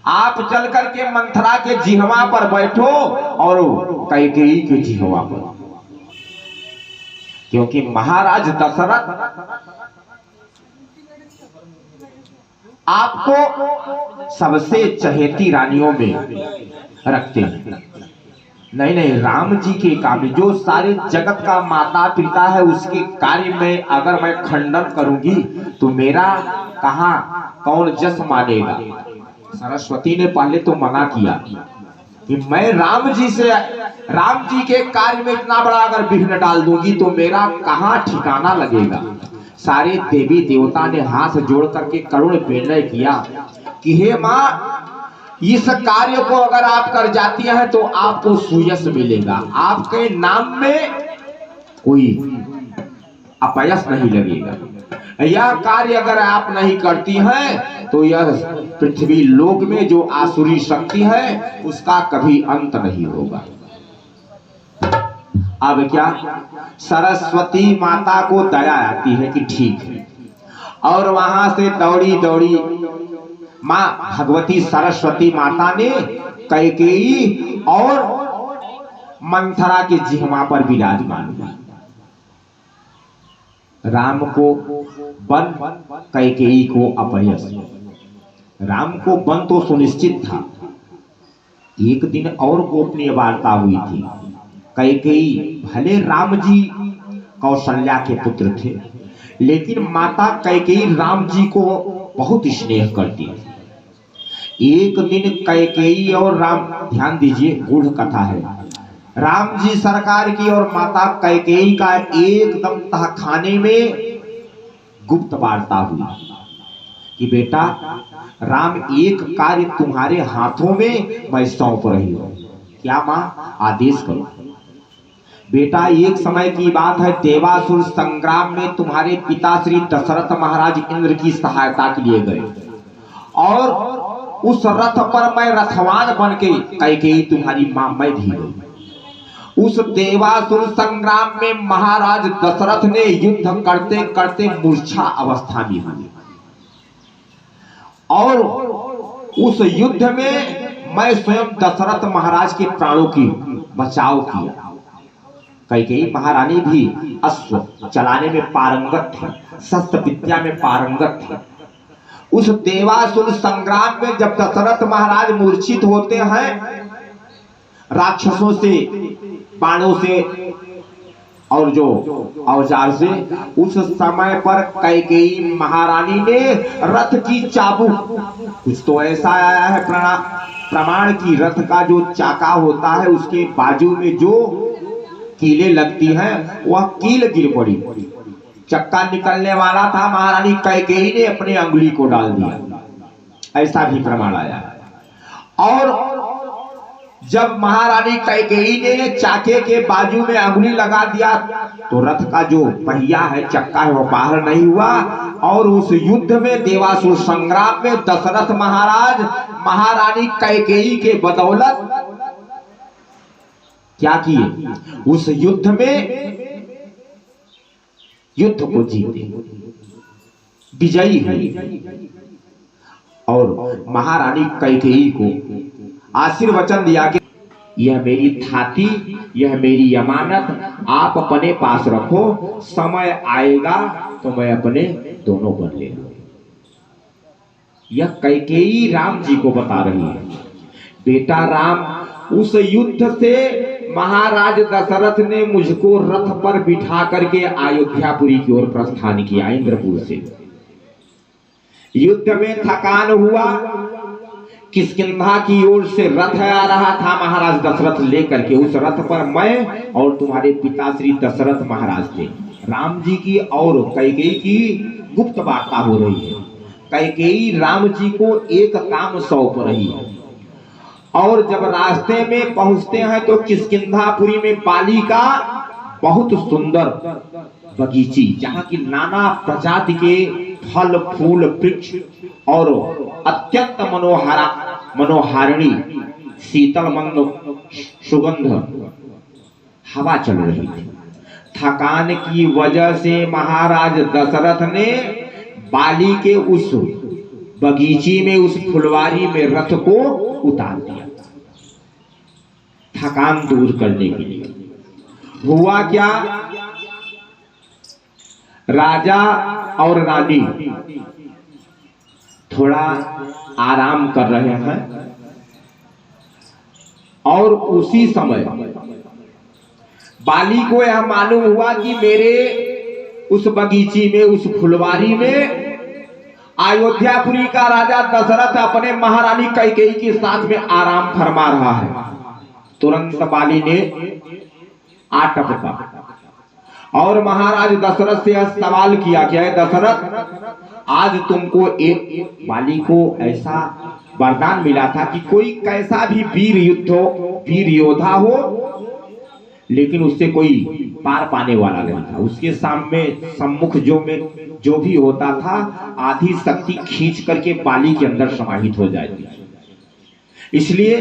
आप चल करके मंथरा के जिह्वा पर बैठो और कैकेयी के जिह्वा पर, क्योंकि महाराज दशरथ आपको सबसे चहेती रानियों में रखते हैं। नहीं, राम जी के काम, जो सारे जगत का माता पिता है उसके कार्य में अगर मैं खंडन करूंगी तो मेरा कहां कौन जस मानेगा। सरस्वती ने पहले तो मना किया कि मैं राम जी के कार्य में इतना बड़ा अगर विघ्न डाल दूंगी तो मेरा कहां ठिकाना लगेगा। सारे देवी देवता ने हाथ जोड़ करके करुण विनय किया कि हे मां, इस कार्य को अगर आप कर जाती हैं तो आपको सुयश मिलेगा, आपके नाम में कोई अपयश नहीं लगेगा। यह कार्य अगर आप नहीं करती हैं तो यह पृथ्वी लोक में जो आसुरी शक्ति है उसका कभी अंत नहीं होगा। अब क्या, सरस्वती माता को दया आती है कि ठीक है, और वहां से दौड़ी दौड़ी मां भगवती सरस्वती माता ने कैकेयी और मंथरा के जिह्वा पर विराजमान हुआ। राम को बन, कैकेयी को अपयश। राम को बन तो सुनिश्चित था। एक दिन और गोपनीय वार्ता हुई थी। कैकेयी भले राम जी कौशल्या के पुत्र थे, लेकिन माता कैकेयी राम जी को बहुत स्नेह करती थी। एक दिन कैकेयी और राम, ध्यान दीजिए गूढ़ कथा है, राम जी सरकार की और माता कैकेयी का एकदम तहखाने में गुप्त वार्ता हुई कि बेटा राम, एक कार्य तुम्हारे हाथों में मैं सौंप रही हूं। क्या मां? आदेश करो। बेटा, एक समय की बात है, देवासुर संग्राम में तुम्हारे पिता श्री दशरथ महाराज इंद्र की सहायता के लिए गए, और उस रथ पर मैं रथवान बन के, कैकेयी तुम्हारी मां, मैं भी गई। उस देवासुर संग्राम में महाराज दशरथ ने युद्ध करते करते मूर्छा अवस्था में हुई, और उस युद्ध में मैं स्वयं दशरथ महाराज के प्राणों की बचाव किया। कैकेयी महारानी भी अश्व चलाने में पारंगत थी, शस्त्र विद्या में पारंगत थी। उस देवासुर संग्राम में जब दशरथ महाराज मूर्छित होते हैं राक्षसों से, बाणों से और जो औजार से, उस समय पर कैकेयी महारानी ने रथ की चाबुक, कुछ तो ऐसा आया है प्रमाण की रथ का जो चाका होता है उसके बाजू में जो कीलें लगती हैं वह कील गिर पड़ी। चक्का निकलने वाला था, महारानी कैकेयी ने अपनी अंगुली को डाल दिया, ऐसा भी प्रमाण आया। और जब महारानी कैकेयी ने चाके के बाजू में अंगुली लगा दिया तो रथ का जो पहिया है, चक्का है, वो बाहर नहीं हुआ। और उस युद्ध में, देवासुर संग्राम में, दशरथ महाराज महारानी कैकेयी के बदौलत क्या किए? उस युद्ध में युद्ध को जीते, विजयी हुए, और महारानी कैकेयी को आशीर्वचन दिया कि यह मेरी थाती, यह मेरी अमानत आप अपने पास रखो, समय आएगा तो मैं अपने दोनों बन ले। यह कैकेयी राम जी को बता रही है। बेटा राम, उस युद्ध से महाराज दशरथ ने मुझको रथ पर बिठा करके अयोध्यापुरी की ओर प्रस्थान किया, इंद्रपुर से। युद्ध में थकान हुआ, किष्किंधा की ओर से रथ आ रहा था महाराज दशरथ लेकर के। उस रथ पर मैं और तुम्हारे पिता श्री दशरथ महाराज थे। राम जी की और कैकेयी की गुप्त वार्ता हो रही है। कैकेयी राम जी को एक काम सौंप रही है, और जब रास्ते में पहुंचते हैं तो किष्किंधापुरी में बाली का बहुत सुंदर बगीची, जहाँ की नाना प्रजाति के फल फूल वृक्ष और अत्यंत मनोहारिणी शीतल मंद सुगंध हवा चल रही थी। थकान की वजह से महाराज दशरथ ने बाली के उस बगीची में, उस फुलवारी में रथ को उतार दिया थकान दूर करने के लिए। हुआ क्या, राजा और रानी थोड़ा आराम कर रहे हैं, और उसी समय बाली को यह मालूम हुआ कि मेरे उस बगीची में, उस फुलवारी में अयोध्यापुरी का राजा दशरथ अपने महारानी कैकेयी के साथ में आराम फरमा रहा है। तुरंत बाली ने आटपका और महाराज दशरथ से यह सवाल किया, क्या है दशरथ, आज तुमको एक बाली को ऐसा वरदान मिला था कि कोई कैसा भी वीर योद्धा हो, लेकिन उससे कोई पार पाने वाला नहीं था। उसके सामने सम्मुख जो भी होता था, आधी शक्ति खींच करके बाली के अंदर समाहित हो जाती। इसलिए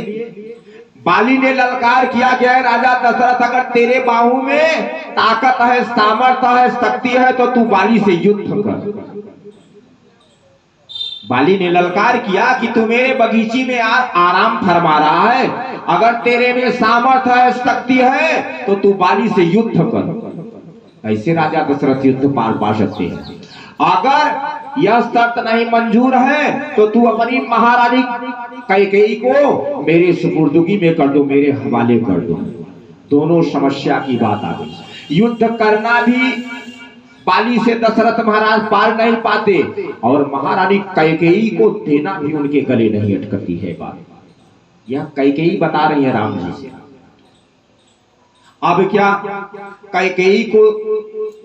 बाली ने ललकार किया, क्या है राजा दशरथ, अगर तेरे बाहू में ताकत है, सामर्थ्य है, शक्ति है, तो तू बाली से युद्ध कर। बाली ने ललकार किया कि तू मेरे बगीची में आराम फरमा रहा है, अगर तेरे में सामर्थ्य है, शक्ति है, तो तू बाली से युद्ध कर। ऐसे राजा दशरथ युद्ध पार पा सकते हैं। अगर यह शर्त नहीं मंजूर है तो तू अपनी महारानी कैकेयी को मेरे सुपुर्दगी में कर दो, मेरे हवाले कर दो। दोनों समस्या की बात आ गई। युद्ध करना भी बाली से दशरथ महाराज पार नहीं पाते, और महारानी कैकेयी को देना भी उनके गले नहीं अटकती है। बात यह कैकेयी बता रही है राम जी से। अब क्या, कैकेयी को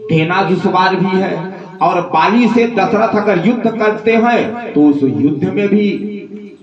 देना दुश्वार भी है, और बाली से दशरथ अगर युद्ध करते हैं तो उस युद्ध में भी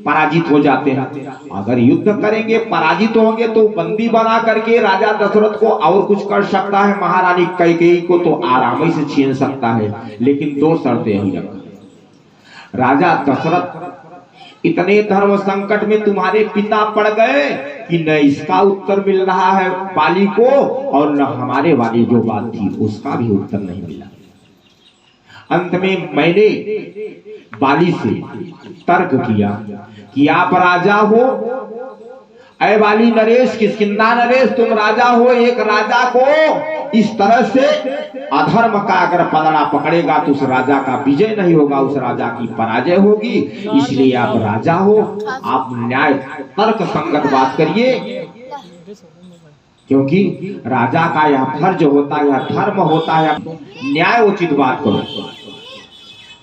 पराजित हो जाते हैं। अगर युद्ध करेंगे, पराजित होंगे, तो बंदी बना करके राजा दशरथ को और कुछ कर सकता है, महारानी कैकेयी को तो आराम से छीन सकता है। लेकिन दो शर्तें ही रखा। राजा दशरथ इतने धर्म संकट में तुम्हारे पिता पड़ गए कि न इसका उत्तर मिल रहा है बाली को, और न हमारे वाली जो बात थी उसका भी उत्तर नहीं मिला। अंत में मैंने बाली से तर्क किया कि आप राजा हो, ऐ बाली नरेश, किष्किंधा नरेश, तुम राजा हो। एक राजा को इस तरह से अधर्म का अगर पलड़ा पकड़ेगा तो उस राजा का विजय नहीं होगा, उस राजा की पराजय होगी। इसलिए आप राजा हो, आप न्याय तर्क संगत बात करिए, क्योंकि राजा का यह फर्ज होता है, यह धर्म होता है, न्याय उचित बात करो।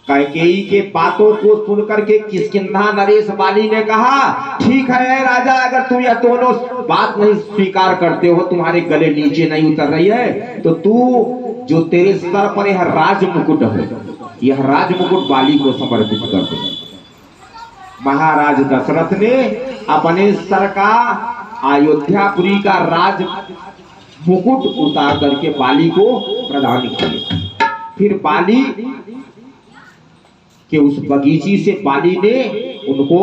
कैकेयी के बातों को सुनकर के किष्किंधा नरेश बाली ने कहा, ठीक है राजा, अगर तुम यह दोनों बात नहीं स्वीकार करते हो, तुम्हारे गले नीचे नहीं उतर रही है, तो तू जो तेरे सर पर यह राज मुकुट है, यह राज मुकुट बाली को समर्पित कर दो। महाराज दशरथ ने अपने सर का अयोध्यापुरी का राज मुकुट उतार करके बाली को प्रदान किया। फिर बाली कि उस बगीची से बाली ने उनको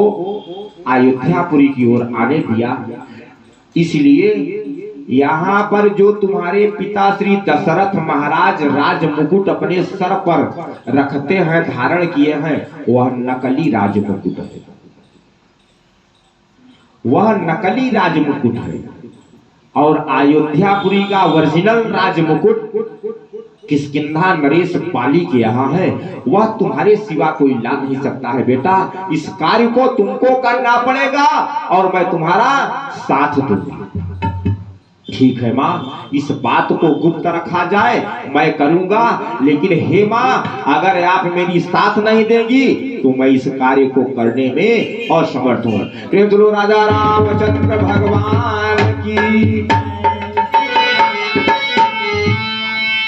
अयोध्यापुरी की ओर आने दिया। इसलिए यहाँ पर जो तुम्हारे पिता श्री दशरथ महाराज राज मुकुट अपने सर पर रखते हैं, धारण किए हैं, वह नकली राज मुकुट है, वह नकली राज मुकुट है। और अयोध्यापुरी का ओरिजिनल राज मुकुट किष्किंधा नरेश बाली के यहाँ है, वह तुम्हारे सिवा कोई ला नहीं सकता है। बेटा, इस कार्य को तुमको करना पड़ेगा और मैं तुम्हारा साथ दूंगा। ठीक है माँ, इस बात को गुप्त रखा जाए, मैं करूंगा। लेकिन हे माँ, अगर आप मेरी साथ नहीं देंगी तो मैं इस कार्य को करने में असमर्थ हूँ। प्रेम बोलो राजा रामचंद्र भगवान की।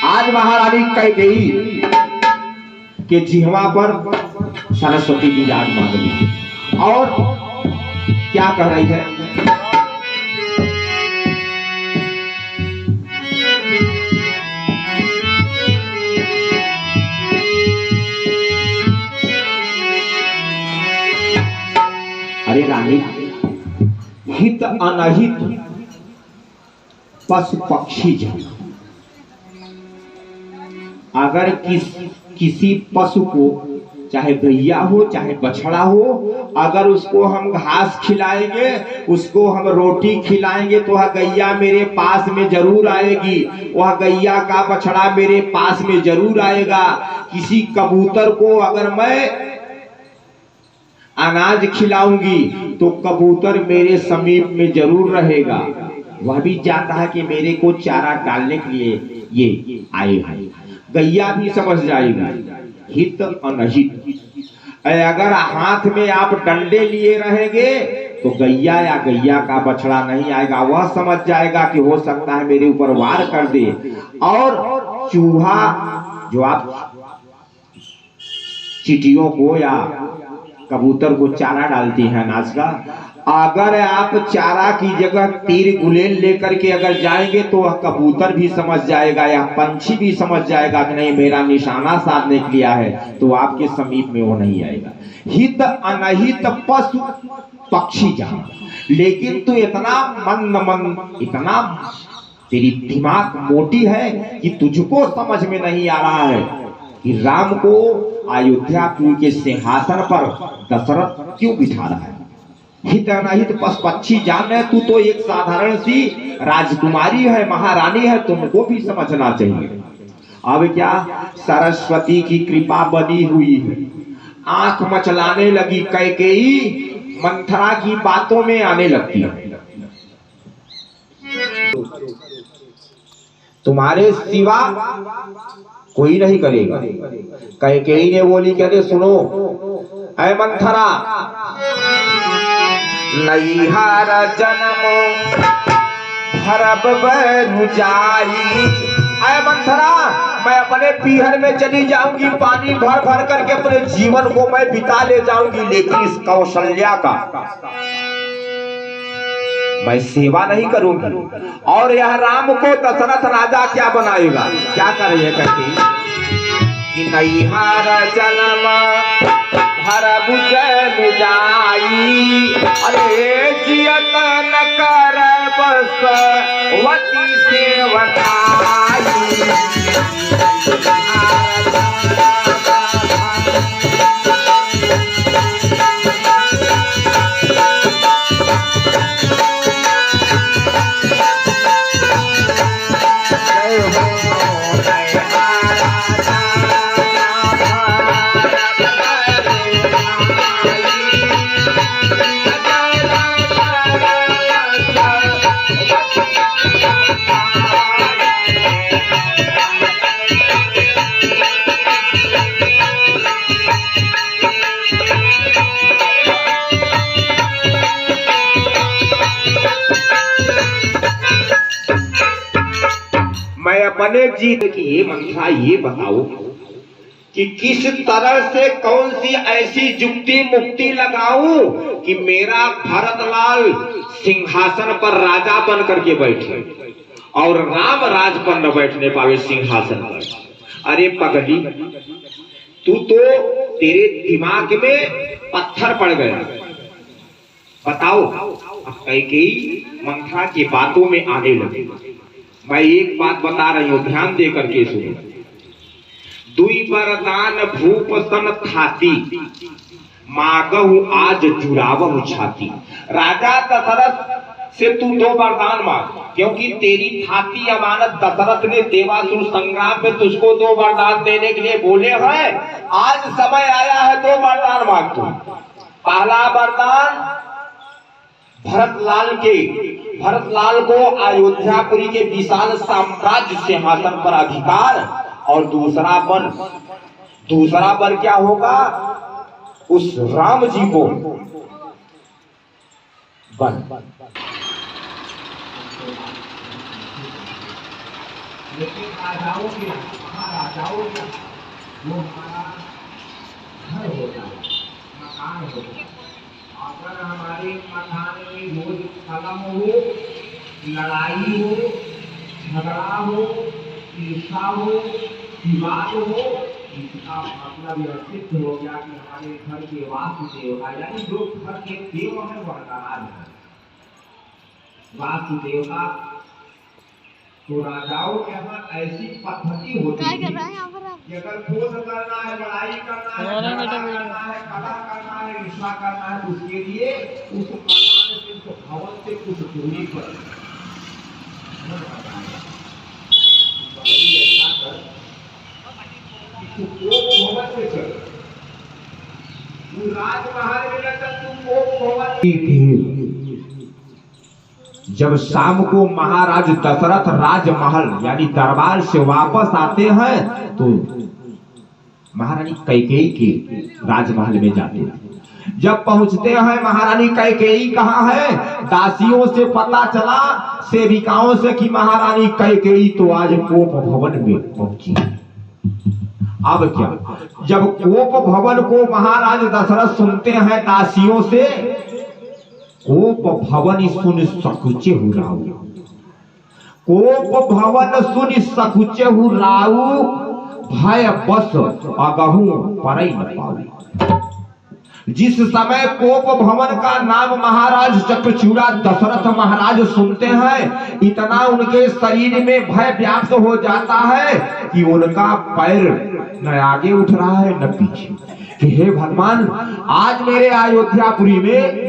आज महारानी कैकेयी के जिह्वा पर सरस्वती विराजमान हुई और क्या कह रही है? अरे रानी, हित अनहित पशु पक्षी जन, अगर किसी पशु को, चाहे गैया हो चाहे बछड़ा हो, अगर उसको हम घास खिलाएंगे, उसको हम रोटी खिलाएंगे तो वह गैया मेरे पास में जरूर आएगी, वह गैया का बछड़ा मेरे पास में जरूर आएगा। किसी कबूतर को अगर मैं अनाज खिलाऊंगी तो कबूतर मेरे समीप में जरूर रहेगा, वह भी जानता है कि मेरे को चारा डालने के लिए ये आए हैं। गैया भी समझ जाएगी हित अनहित। अगर हाथ में आप डंडे लिए रहेंगे तो गैया या गैया का बछड़ा नहीं आएगा, वह समझ जाएगा कि हो सकता है मेरे ऊपर वार कर दे। और चूहा, जो आप चींटियों को या कबूतर को चारा डालती है अनाज का, अगर आप चारा की जगह तीर गुलेल लेकर के अगर जाएंगे तो वह कबूतर भी समझ जाएगा या पंछी भी समझ जाएगा कि नहीं, मेरा निशाना साधने के लिया है, तो आपके समीप में वो नहीं आएगा। हित अनहित पशु पक्षी जान, लेकिन तू इतना मन इतना तेरी दिमाग मोटी है कि तुझको समझ में नहीं आ रहा है कि राम को अयोध्यापुरी के सिंहासन पर दशरथ क्यों बिठा रहा है। हित अनहित पशु पक्षी जान है, तू तो एक साधारण सी राजकुमारी है, महारानी है, तुमको भी समझना चाहिए। अब क्या, सरस्वती की कृपा बनी हुई है, आंख मचलाने लगी कैकेयी, मंथरा की बातों में आने लगती है। तुम्हारे सिवा कोई नहीं करेगा। कैकेयी ने बोली, कहते सुनो ऐ मंथरा, नैहर जन्मो भरब बैरु जाई। ऐ मंथरा, मैं अपने पीहर में चली जाऊंगी, पानी भर भर करके अपने जीवन को मैं बिता ले जाऊंगी, लेकिन इस कौशल्या का मैं सेवा नहीं करूंगी। और यह राम को दशरथ राजा क्या बनाएगा? क्या करेगा? कहती नैहर जन्म भरब बैरु जाई, अरे जियत न कर बस वती सेवकाई। मैं अपने जीत की मंथरा ये बताओ कि किस तरह से कौन सी ऐसी जुक्ति मुक्ति लगाऊं कि मेरा भरतलाल सिंहासन पर राजा बन करके बैठे और राम राज पर न बैठने पावे सिंहासन पर। अरे पगली, तू तो, तेरे दिमाग में पत्थर पड़ गया। बताओ। अब कैकेयी मंथरा की बातों में आने लगे। मैं एक बात बता रही हूं, ध्यान दे करके सुनो। दुई वरदान भूप सन थाती, मांगहु आज जुड़ावहु छाती। राजा दशरथ से तू 2 वरदान मांग, क्योंकि तेरी थाती अमानत दशरथ ने देवासुर संग्राम में तुझको 2 वरदान देने के लिए बोले हैं। आज समय आया है 2 वरदान मांग तू। पहला वरदान भरतलाल के भरतलाल को अयोध्यापुरी के विशाल साम्राज्य सिंहासन पर अधिकार, और दूसरा पर क्या होगा, उस राम जी को वन। लेकिन राजाओं के महाराजाओं का वो हमारा घर होता है, मकान होता है। अगर हमारे मकान में रोज कलम हो, लड़ाई हो, झगड़ा हो, ईर्षा हो, विवाद हो, इसका मतलब यह सिद्ध हो गया कि हमारे घर के वासुदेवता यानी जो घर के देव है वह नाराज है। वासुदेवता तो राजाओं के यहाँ ऐसी पद्धति होती है कि अगर क्रोध करना है, लड़ाई करना है, कला करना है, ईर्षा करना है, उसके लिए उस मैदान से, उस भवन से कुछ दूरी पर भवन से चल, राजमहल में तुम जब शाम को महाराज दशरथ राजमहल यानी दरबार से वापस आते हैं तो महारानी कैकेयी के राजमहल में जाते हैं। जब पहुंचते हैं महारानी कैकेयी कहाँ है, दासियों से पता चला, सेविकाओं से कि महारानी कैकेयी तो आज कोप भवन में पहुंची। अब क्या, जब कोप भवन को महाराज दशरथ सुनते हैं दासियों से, कोप भवन सुन सकुचे हु राऊ, कोप भवन सुन सकुचे हु राऊ, भय बस अगहू परई न पाऊ। जिस समय कोप भवन का नाम महाराज चक्रचूड़ा दशरथ महाराज सुनते हैं, इतना उनके शरीर में भय व्याप्त हो जाता है कि उनका पैर न आगे उठ रहा है न पीछे, कि हे भगवान, आज मेरे अयोध्यापुरी में,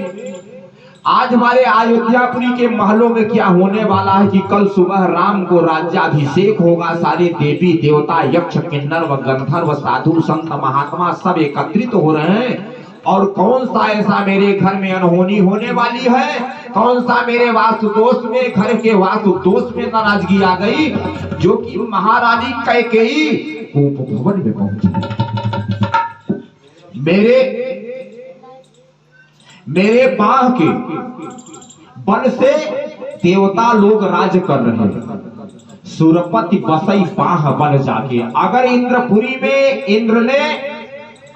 आज हमारे अयोध्यापुरी के महलों में क्या होने वाला है कि कल सुबह राम को राज्याभिषेक होगा। सारे देवी देवता, यक्ष, किन्नर व गंधर्व, साधु संत महात्मा सब एकत्रित हो रहे हैं, और कौन सा ऐसा मेरे घर में अनहोनी होने वाली है, कौन सा मेरे वास्तुदोष में, घर के वास्तुदोष में नाराजगी आ गई, जो कि महारानी कैकेयी कोप भवन में पहुंची। मेरे बाह के बल से देवता लोग राज कर रहे हैं, सुरपति बसई बाह बल जाके। अगर इंद्रपुरी में इंद्र ने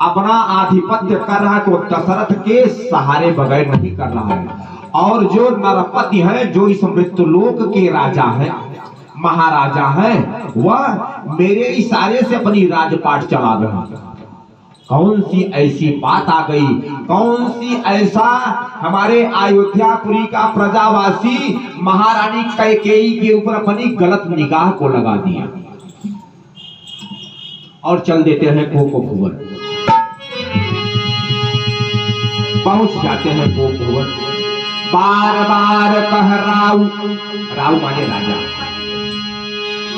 अपना आधिपत्य कर रहा है तो दशरथ के सहारे बगैर नहीं कर रहा है, और जो नरपति है, जो इस मृत्युलोक के राजा है, महाराजा है, वह मेरे इशारे से अपनी राजपाट चला रहे हैं। कौन सी ऐसी बात आ गई, कौन सी ऐसा हमारे अयोध्यापुरी का प्रजावासी महारानी कैकेयी के ऊपर अपनी गलत निगाह को लगा दिया, और चल देते हैं कोप भवन। पहुंच जाते हैं कोप भवन। बार बार कह राऊ, राऊ माने राजा,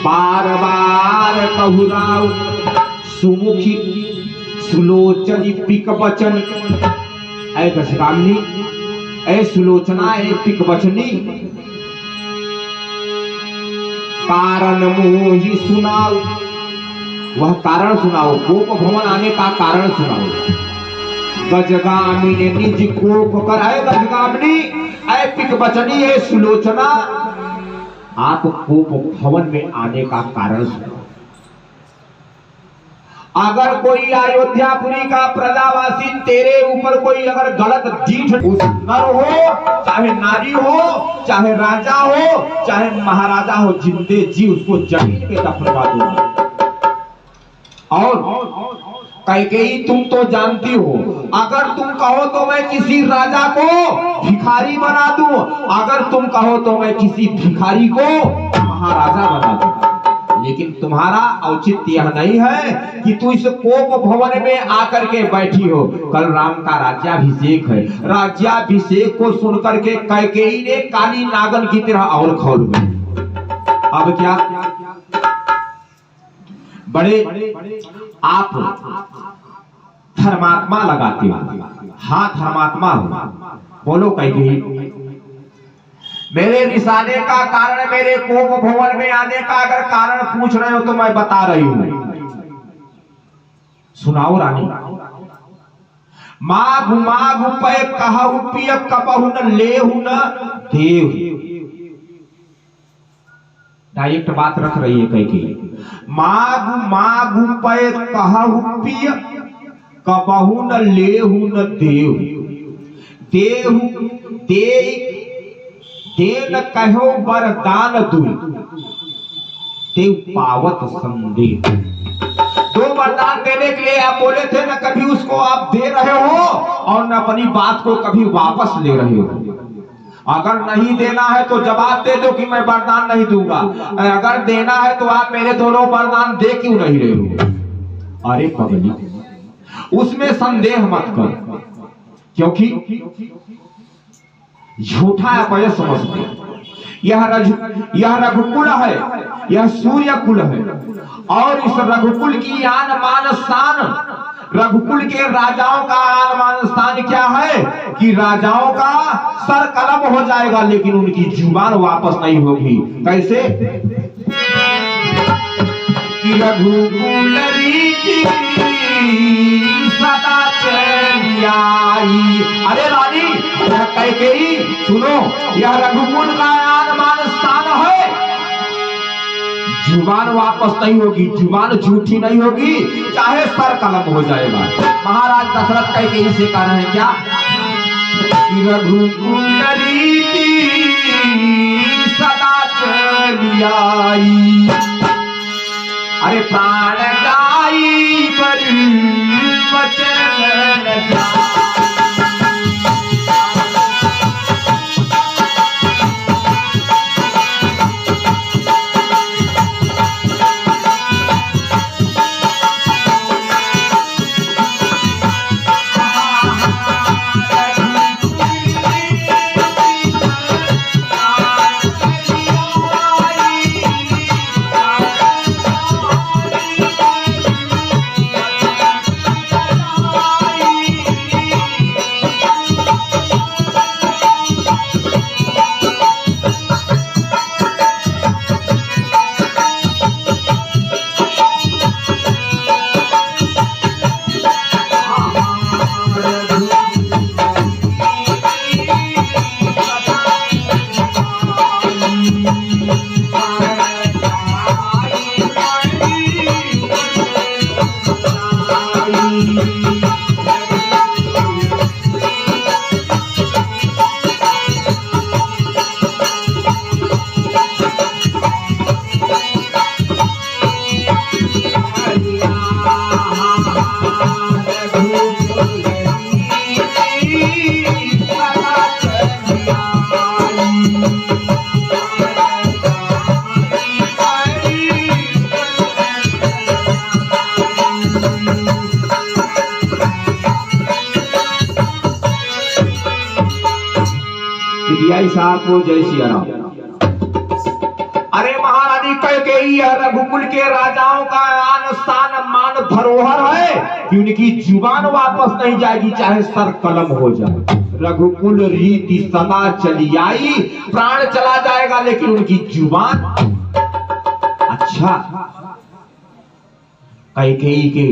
बार बार कहु राऊ, सुमुखी सुलोचनी पिक बचन, ऐ दशकामनी, ऐ सुलोचना, ऐ पिक बचनी, कारण मोहि सुनाओ, वह कारण सुनाओ, कोप भवन आने का कारण सुनाओ। गजगामिनी निज कोप कर, ऐ गजगामिनी, ऐ पिक बचनी, ऐ सुलोचना, आप कोप भवन में आने का कारण सुनाओ। अगर कोई अयोध्यापुरी का प्रजावासी तेरे ऊपर कोई अगर गलत जीठ, उस नर हो चाहे नारी हो, चाहे राजा हो चाहे महाराजा हो, जिंदे जी उसको जमीन पे दफनवा दूंगा। और कैकेयी तुम तो जानती हो, अगर तुम कहो तो मैं किसी राजा को भिखारी बना दूं, अगर तुम कहो तो मैं किसी भिखारी को महाराजा बना दूं, लेकिन तुम्हारा औचित्य यह नहीं है कि तू इस कोप भवन में आकर के बैठी हो। कल राम का राज्याभिषेक है, राज्याभिषेक को सुनकर के कैकेयी ने काली नागन की तरह और खोल गई। अब क्या, बड़े आप धर्मात्मा लगाते हो, हाँ धर्मात्मा हो, बोलो कैकेयी, मेरे रिसाने का कारण, मेरे कोप भवन में आने का अगर कारण पूछ रहे हो तो मैं बता रही हूं। सुनाओ रानी। माघ माघ पै कहु पिय कपहु न लेहु न देव। डायरेक्ट बात रख रही है कहीं। माघ माघ पै कहु पिय कपहु न लेहु न देव। देहु देन कहो वरदान दुई, देव पावत संदेह। दो वरदान देने के लिए आप बोले थे, न कभी उसको आप दे रहे हो और न अपनी बात को कभी वापस ले रहे हो। अगर नहीं देना है तो जवाब दे दो कि मैं वरदान नहीं दूंगा, अगर देना है तो आप मेरे दोनों वरदान दे क्यों नहीं रहे हो? अरे पगली, उसमें संदेह मत कर, क्योंकि झूठा अपयश समझते। यह रघुकुल है, यह सूर्य कुल है, और इस रघुकुल की आन मान शान, रघुकुल के राजाओं का आन मान शान क्या है कि राजाओं का सर कलम हो जाएगा लेकिन उनकी जुबान वापस नहीं होगी। कैसे? कि रघुकुल रीति सदा चली आई। अरे रानी, यह कैकेयी सुनो, यह रघुकुल का आन मान शान है, जुबान वापस नहीं होगी, जुबान झूठी नहीं होगी, चाहे सर कलम हो जाएगा। महाराज दशरथ कैकेयी से कह रहे हैं क्या? रघुकुल रीति सदा चली आई, अरे प्राण जाई पर वचन न जाई। साहब को जय सिया राम। अरे महारानी कैकेयी रघुकुल के राजाओं का आन शान मान धरोहर है कि उनकी जुबान वापस नहीं जाएगी, चाहे सर कलम हो जाए। रघुकुल रीति सदा चली आई, प्राण चला जाएगा लेकिन उनकी जुबान। अच्छा, कैकेयी के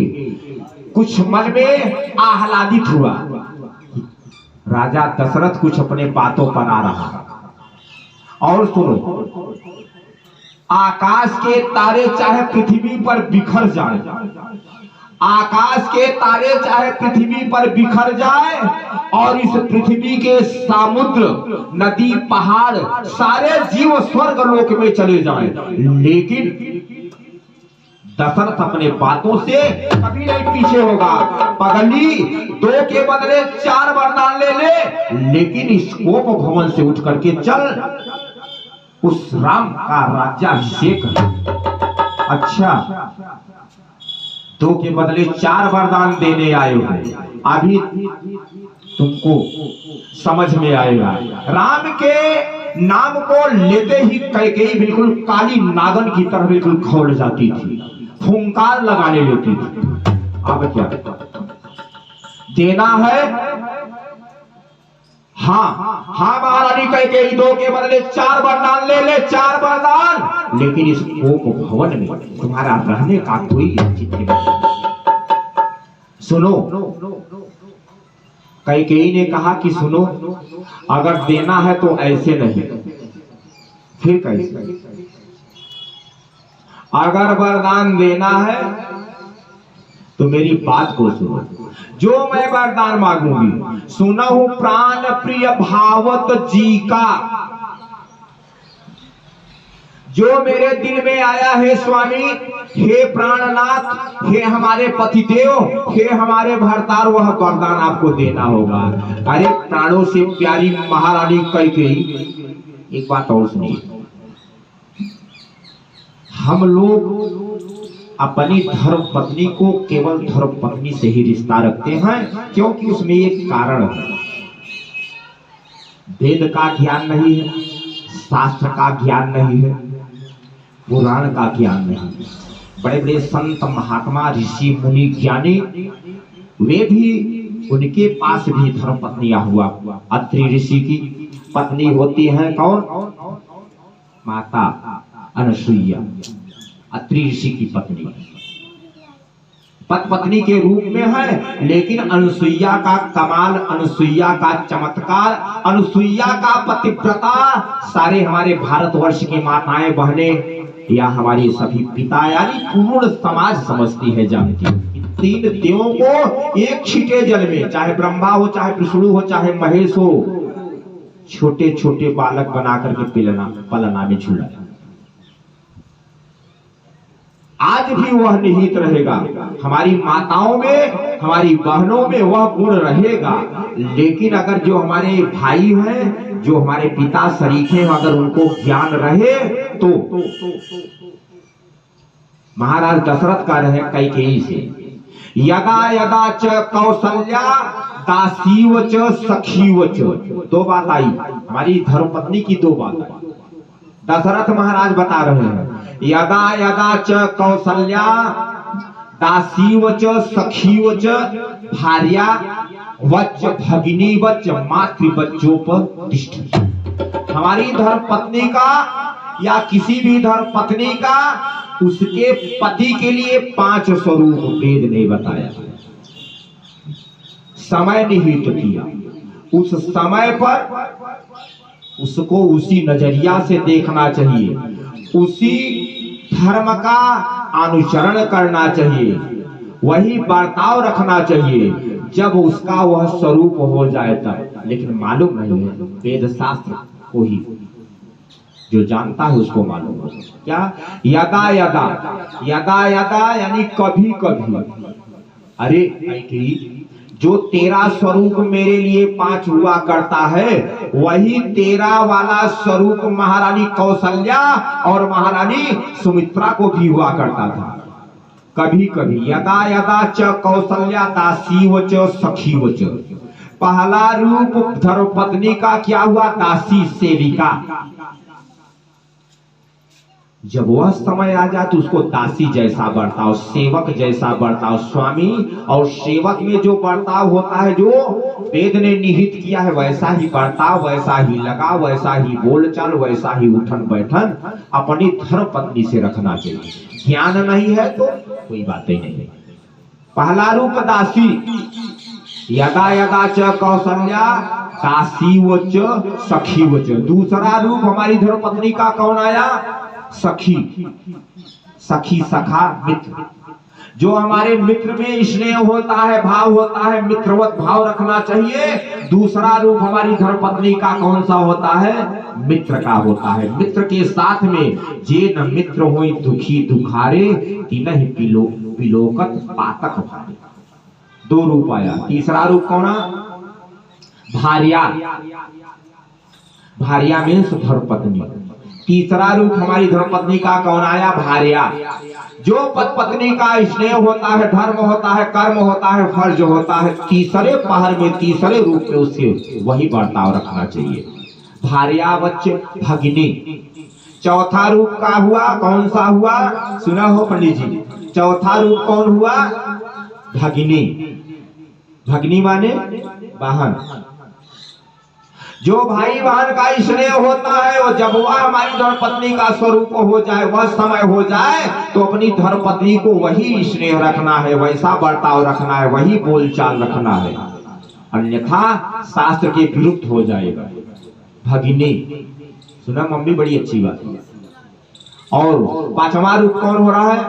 कुछ मन में आह्लादित हुआ, राजा दशरथ कुछ अपने बातों पर आ रहा। और सुनो, आकाश के तारे चाहे पृथ्वी पर बिखर जाए, आकाश के तारे चाहे पृथ्वी पर बिखर जाए और इस पृथ्वी के समुद्र नदी पहाड़ सारे जीव स्वर्ग लोक में चले जाएं, लेकिन दशरथ अपने बातों से कभी नहीं पीछे होगा। पगली, 2 के बदले 4 वरदान ले ले, लेकिन इस कोप भवन से उठ करके चल, उस राम का राज्याभिषेक है। अच्छा, 2 के बदले 4 वरदान देने आए हो, अभी तुमको समझ में आएगा। राम के नाम को लेते ही कैकेयी बिल्कुल काली नागन की तरह बिल्कुल खौल जाती थी, फुंकार लगाने लेती थी। अब क्या देना है? हाँ हाँ महारानी कह के 2 के बदले 4 वरदान ले ले, 4 वरदान, लेकिन इस कोप भवन में तुम्हारा रहने का कोई चित्र नहीं। सुनो, कैकेयी ने कहा कि सुनो, अगर देना है तो ऐसे नहीं, फिर कैसे? अगर वरदान देना है तो मेरी बात को सुनो। जो मैं वरदान मांगूंगी, सुनहु प्राण प्रिय भावत जी का, जो मेरे दिल में आया है स्वामी, हे प्राणनाथ, हे हमारे पतिदेव, हे हमारे भरतार, वह वरदान आपको देना होगा। अरे प्राणों से प्यारी महारानी कैकेयी, एक बात और सुनिए, हम लोग अपनी धर्म पत्नी को केवल धर्म पत्नी से ही रिश्ता रखते हैं, क्योंकि उसमें एक कारण है। वेद का ज्ञान नहीं है, शास्त्र का ज्ञान नहीं है, पुराण का ज्ञान नहीं है। बड़े बड़े संत महात्मा ऋषि मुनि ज्ञानी, वे भी, उनके पास भी धर्म पत्नियां हुआ। अत्रि ऋषि की पत्नी होती है कौन? माता अनसुईया, अत्रि ऋषि की पत्नी पत्नी के रूप में है। लेकिन अनुसुईया का कमाल, अनुसुईया का चमत्कार, अनुसुईया का पतिव्रता सारे हमारे भारतवर्ष की माताएं बहनें या हमारे सभी पिता यानी पूर्ण समाज समझती है, जानती है। 3 देवों को एक छींटे जल में, चाहे ब्रह्मा हो, चाहे विष्णु हो, चाहे महेश हो, छोटे छोटे बालक बना करके पलना में झूला। आज भी वह निहित रहेगा हमारी माताओं में, हमारी बहनों में वह गुण रहेगा। लेकिन अगर जो हमारे भाई हैं, जो हमारे पिता शरीके हैं, अगर उनको ज्ञान रहे तो महाराज दशरथ का रहे कैकेयी से, यदा यदा च कौसल्या दासीव च सखीव च। 2 बात आई हमारी धर्मपत्नी की, 2 बात आई। दशरथ महाराज बता रहे हैं, यदा यदा च कौसल्या दासीव च सखीव च भार्या वच भगिनी वच मातृवच्चोपतिष्ठ। हमारी धर्म पत्नी का या किसी भी धर्म पत्नी का उसके पति के लिए 5 स्वरूप वेद ने बताया, समय निहित किया। उस समय पर उसको उसी नजरिया से देखना चाहिए, उसी धर्म का अनुसरण करना चाहिए, वही बर्ताव रखना चाहिए जब उसका वह स्वरूप हो जाए तब। लेकिन मालूम नहीं है, वेद शास्त्र को ही जो जानता है उसको मालूम है। क्या? यदा यदा, यदा यदा यानी कभी कभी। अरे जो तेरा स्वरूप मेरे लिए 5 हुआ करता है, वही तेरा वाला स्वरूप महारानी कौशल्या और महारानी सुमित्रा को भी हुआ करता था कभी कभी। यदा यदा च कौशल्या दासीव च सखीव च। पहला रूप धर्मपत्नी का क्या हुआ? दासी, सेविका। जब वह समय आ जाए तो उसको दासी जैसा बर्ताव, सेवक जैसा बर्ताव। स्वामी और सेवक में जो बर्ताव होता है, जो वेद ने निहित किया है, वैसा ही बर्ताव, वैसा ही लगाव, वैसा ही बोलचाल, वैसा ही उठन बैठन अपनी धर्म पत्नी से रखना चाहिए। ज्ञान नहीं है तो कोई बात ही नहीं। पहला रूप दासी, यदा यदा च कौशल्या दासीव च सखीव च। दूसरा रूप हमारी धर्म पत्नी का कौन आया? सखी, सखी, सखा, मित्र। जो हमारे मित्र में स्नेह होता है, भाव होता है, मित्रवत भाव रखना चाहिए। दूसरा रूप हमारी धर्मपत्नी का कौन सा होता है? मित्र का होता है। मित्र के साथ में जे न मित्र होई दुखी दुखारे, तिनहि पिलोकत पातक भारे। 2 रूप आया। तीसरा रूप कौन? भार्या, भार्या मीन्स धर्मपत्नी। तीसरा रूप हमारी धर्मपत्नी का कौन आया? भार्या। जो पत्नी का स्नेह होता है, धर्म होता है, कर्म होता है, फर्ज होता है, तीसरे पहर में, तीसरे रूप में उससे वही बर्ताव रखना चाहिए। भार्या वच भगिनी। चौथा रूप का हुआ कौन सा हुआ? सुना हो पंडित जी? चौथा रूप कौन हुआ? भगिनी। भगिनी माने बहन। जो भाई बहन का स्नेह होता है वो जब वह हमारी धर्मपत्नी का स्वरूप हो जाए, वह समय हो जाए, तो अपनी धर्मपत्नी को वही स्नेह रखना है, वैसा बर्ताव रखना है, वही बोलचाल रखना है, अन्यथा शास्त्र के विरुद्ध हो जाएगा। भगिनी सुना मम्मी, बड़ी अच्छी बात है। और पांचवा रूप कौन हो रहा है?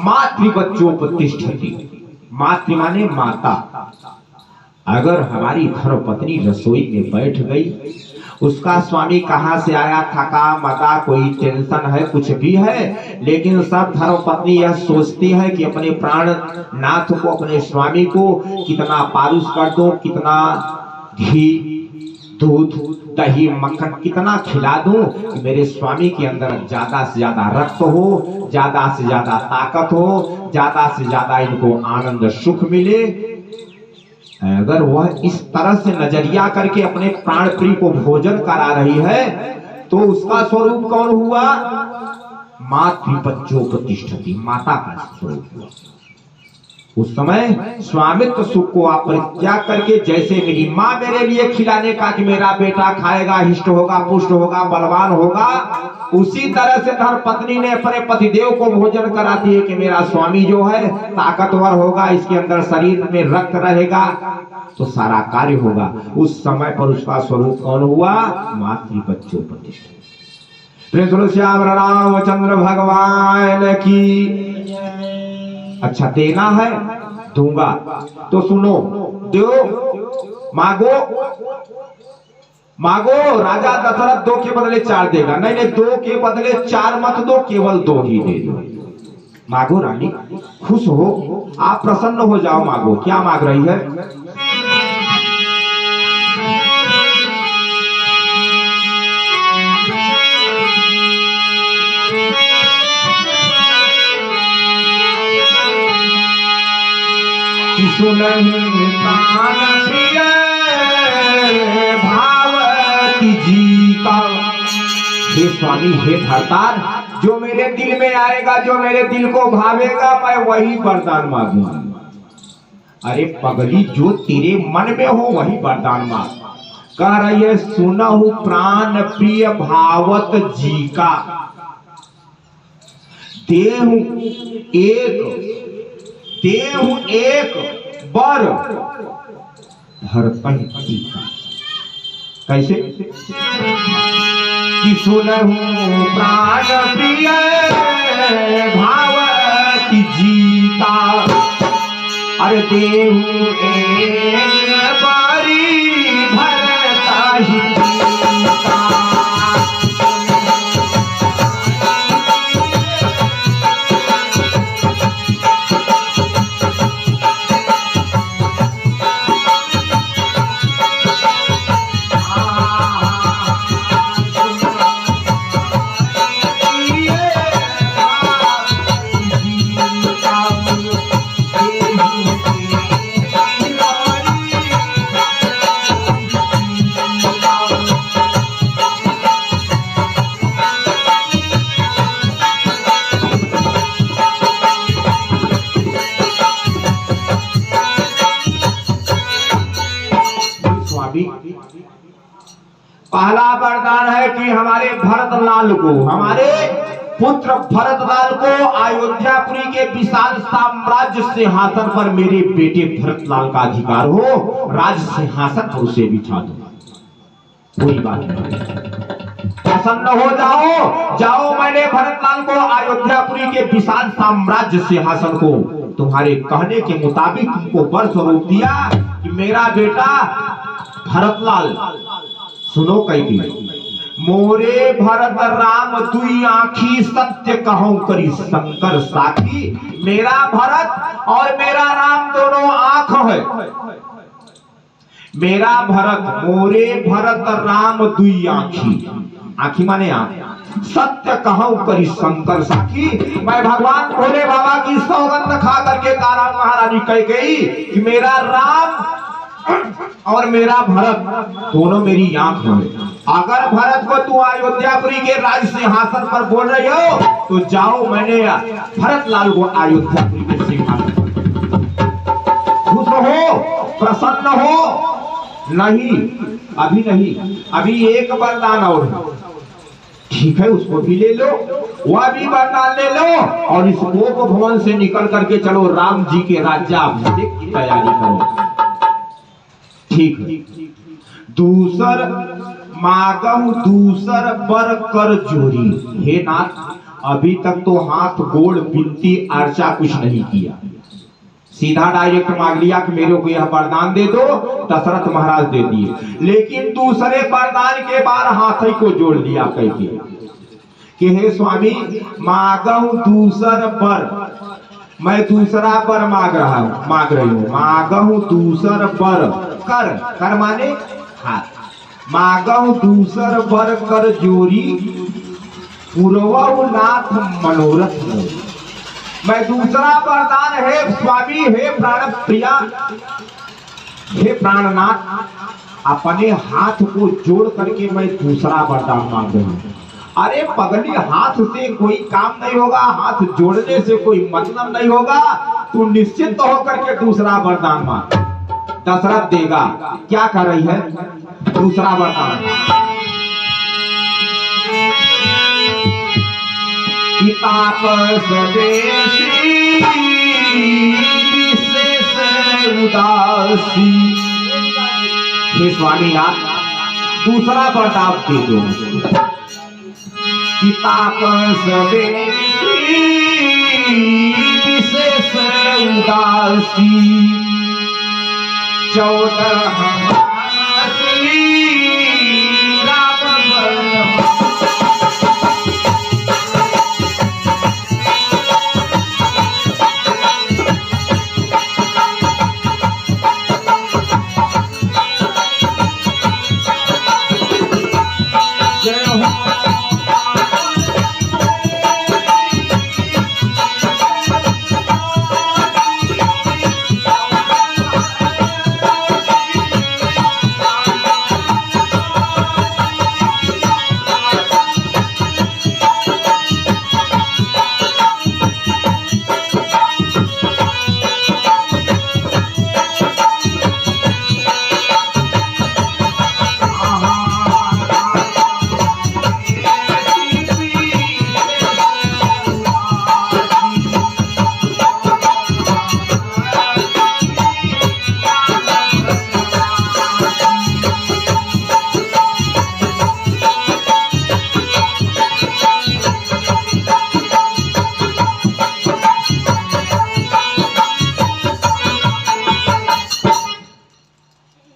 मातृवच्चोपतिष्ठति। मातृ माने माता। अगर हमारी धर्मपत्नी रसोई में बैठ गई, उसका स्वामी कहाँ से आया, थका मदा, कोई टेंशन है, कुछ भी है, लेकिन सब धर्मपत्नी यह सोचती है कि अपने प्राण नाथ को, अपने स्वामी को कितना पारुष कर दो, कितना घी दूध दही मक्खन कितना खिला दूं कि मेरे स्वामी के अंदर ज्यादा से ज्यादा रक्त हो, ज्यादा से ज्यादा ताकत हो, ज्यादा से ज्यादा इनको आनंद सुख मिले। अगर वह इस तरह से नजरिया करके अपने प्राण प्रिय को भोजन करा रही है, तो उसका स्वरूप कौन हुआ? मातृवच्चोपतिष्ठति, माता का स्वरूप हुआ। उस समय स्वामित्व सुख को आप परित्याग करके, जैसे मेरी माँ मेरे लिए खिलाने का कि मेरा बेटा खाएगा, हिष्ट होगा, पुष्ट होगा, बलवान होगा, उसी तरह से धर्मपत्नी ने अपने पतिदेव को भोजन कराती है कि मेरा स्वामी जो है ताकतवर होगा, इसके अंदर शरीर में रक्त रहेगा, तो सारा कार्य होगा। उस समय पर उसका स्वरूप कौन हुआ? मातृवच्चोपतिष्ठति। श्याम रामचंद्र भगवान की। अच्छा देना है, दूंगा, तो सुनो, दो, मांगो, मांगो। राजा दशरथ 2 के बदले 4 देगा। नहीं नहीं, 2 के बदले 4 मत दो, केवल 2 ही दे दो। मांगो रानी, खुश हो, आप प्रसन्न हो जाओ, मांगो। क्या मांग रही है? सुनहि प्राण प्रिय भावती जी का। हे स्वामी, हे भरतार, जो मेरे दिल में आएगा, जो मेरे दिल को भावेगा, मैं वही वरदान मांगूंगा। अरे पगली, जो तेरे मन में हो वही वरदान मांग। कह रही है सुनहु प्राण प्रिय भावत जी का। देहु एक बर भरतहि का। कैसे? कि सुनहु प्राण प्रिय भावती जी का। अरे देहु एक बारी भरतहि का। पहला वरदान है कि हमारे भरतलाल को, हमारे पुत्र भरतलाल को अयोध्यापुरी के विशाल साम्राज्य सिंहासन पर मेरे बेटे भरतलाल का अधिकार हो, राज सिंहासन पर उसे बिठा दो। कोई बात नहीं, प्रसन्न हो जाओ, जाओ। मैंने भरतलाल को अयोध्यापुरी के विशाल साम्राज्य सिंहासन को तुम्हारे कहने के मुताबिक तुमको वर स्वरूप दिया कि मेरा बेटा भरतलाल। सुनो कैदी, मोरे भरत राम दुई आँखी सत्य कहूं करी शंकर साखी। मेरा भरत और मेरा राम दोनों आंख है। मेरा भरत, मोरे भरत राम दुई आँखी, आँखी माने आँख, सत्य कहूं करी शंकर साखी। मैं भगवान भोले बाबा की सौगंध खा करके तारा महारानी कह गई कि मेरा राम और मेरा भरत दोनों मेरी आंख है। अगर भरत को तू अयोध्यापुरी के राज सिंहासन पर बोल रही हो तो जाओ, मैंने भरतलाल को अयोध्यापुरी के सिंहासन पर। खुश हो, प्रसन्न हो। नहीं, अभी नहीं, अभी एक वरदान और है। ठीक है, उसको भी ले लो, वह भी वरदान ले लो और इस गोप भवन से निकल करके चलो राम जी के राज्याभिषेक की तैयारी करो। ठीक है। दूसर मांगहु दूसर बर कर जोरी। हे नाथ, अभी तक तो हाथ गोड़ विनती अर्चा कुछ नहीं किया, सीधा डायरेक्ट मांग लिया कि मेरे को यह वरदान दे दो। दशरथ महाराज दे दिए, लेकिन दूसरे वरदान के बाद हाथ ही को जोड़ लिया कह के कि हे स्वामी, मांगहु दूसर बर, मैं दूसरा बर मांग रही हूँ। मांगहु दूसर बर कर, कर माने हाथ। मांगहु दूसर बर कर जोरी, पूर्वहु नाथ मनोरथ मोर। मैं दूसरा वरदान, हे स्वामी, हे प्राण प्रिया, हे प्राणनाथ, अपने हाथ को जोड़ करके मैं दूसरा वरदान मांग रहा हूं। अरे पगली, हाथ से कोई काम नहीं होगा, हाथ जोड़ने से कोई मतलब नहीं होगा, तू निश्चिंत होकर के दूसरा वरदान मांग, दशरथ देगा। क्या कर रही है दूसरा वरदान? तापस बेसी विशेष उदासी। हे स्वामीनाथ, दूसरा वरदान दे दो। तापस बेसी विशेष उदासी, 14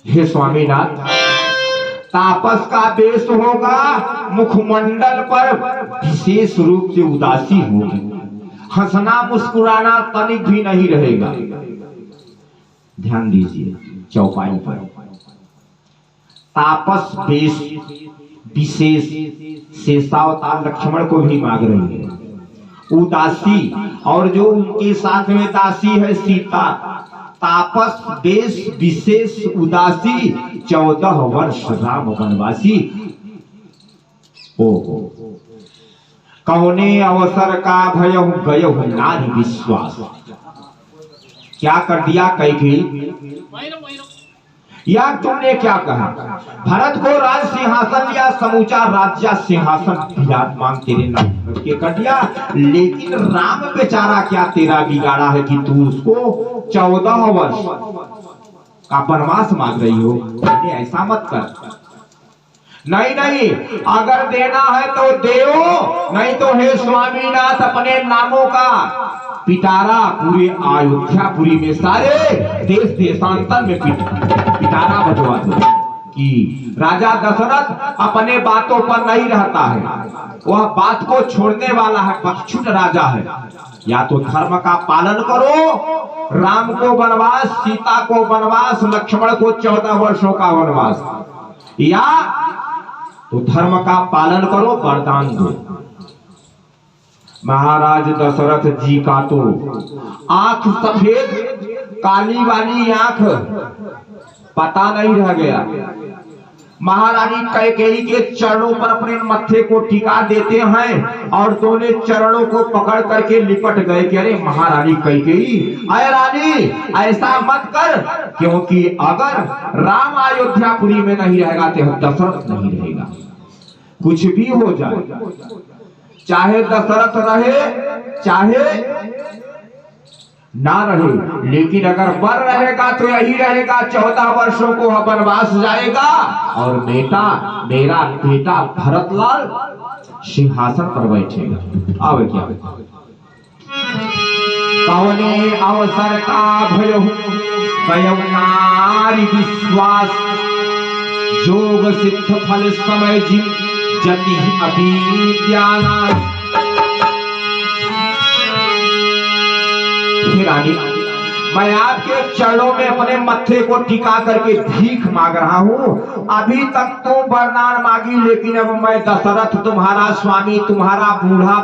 हे स्वामीनाथ, तापस का वेश होगा, मुखमंडल पर विशेष रूप से उदासी होगी, हंसना मुस्कुराना तनिक भी नहीं रहेगा। ध्यान दीजिए चौपाई पर, तापस वेश विशेष, शेषावतार लक्ष्मण को भी मांग रही है। उदासी, और जो उनके साथ में दासी है सीता, तापस देश विशेष उदासी, 14 वर्ष राम वनवासी। ओ कौने अवसर का भय गय नारी विश्वास। क्या कर दिया कैकेयी? या तुमने क्या कहा? भरत को राज सिंहासन या समूचा राज्य सिंहासन विराजमान तेरे नाम के कर दिया, लेकिन राम बेचारा क्या तेरा बिगाड़ा है कि तू उसको 14 वर्ष का वनवास मांग रही हो? ऐसा मत कर। नहीं नहीं, अगर देना है तो देओ, नहीं तो हे स्वामीनाथ अपने नामों का पिटारा पूरे अयोध्यापुरी में सारे देश देशांतर में पिटारा बजवा दो कि राजा दशरथ अपने बातों पर नहीं रहता है, वह बात को छोड़ने वाला है, बकछुट राजा है। या तो धर्म का पालन करो, राम को वनवास, सीता को वनवास, लक्ष्मण को 14 वर्षों का वनवास, या तो धर्म का पालन करो, वरदान दो। महाराज दशरथ जी का तो आंख सफेद, काली वाली आंख पता नहीं रह गया। महारानी कैकेयी के चरणों पर अपने मत्थे को टिका देते हैं और दोनों चरणों को पकड़ करके लिपट गए कि अरे महारानी कैकेयी, अरे रानी ऐसा मत कर, क्योंकि अगर राम अयोध्यापुरी में नहीं रहेगा तो दशरथ नहीं रहेगा। कुछ भी हो जाए, चाहे दशरथ रहे चाहे ना रहे, लेकिन अगर बर रहेगा तो यही रहेगा। 14 वर्षों को वनवास जाएगा और बेटा, मेरा बेटा भरतलाल सिंहासन पर बैठेगा। अब क्या कौने अवसर का भयो भयो नारी विश्वास, जोग सिद्ध फल समय जिन जति अभिज्ञान। रानी, मैं आपके चरणों में अपने मत्थे को टिका करके भीख मांग रहा हूँ। अभी तक तुम वरदान मांगी, लेकिन अब मैं दशरथ तुम्हारा स्वामी, तुम्हारा बूढ़ा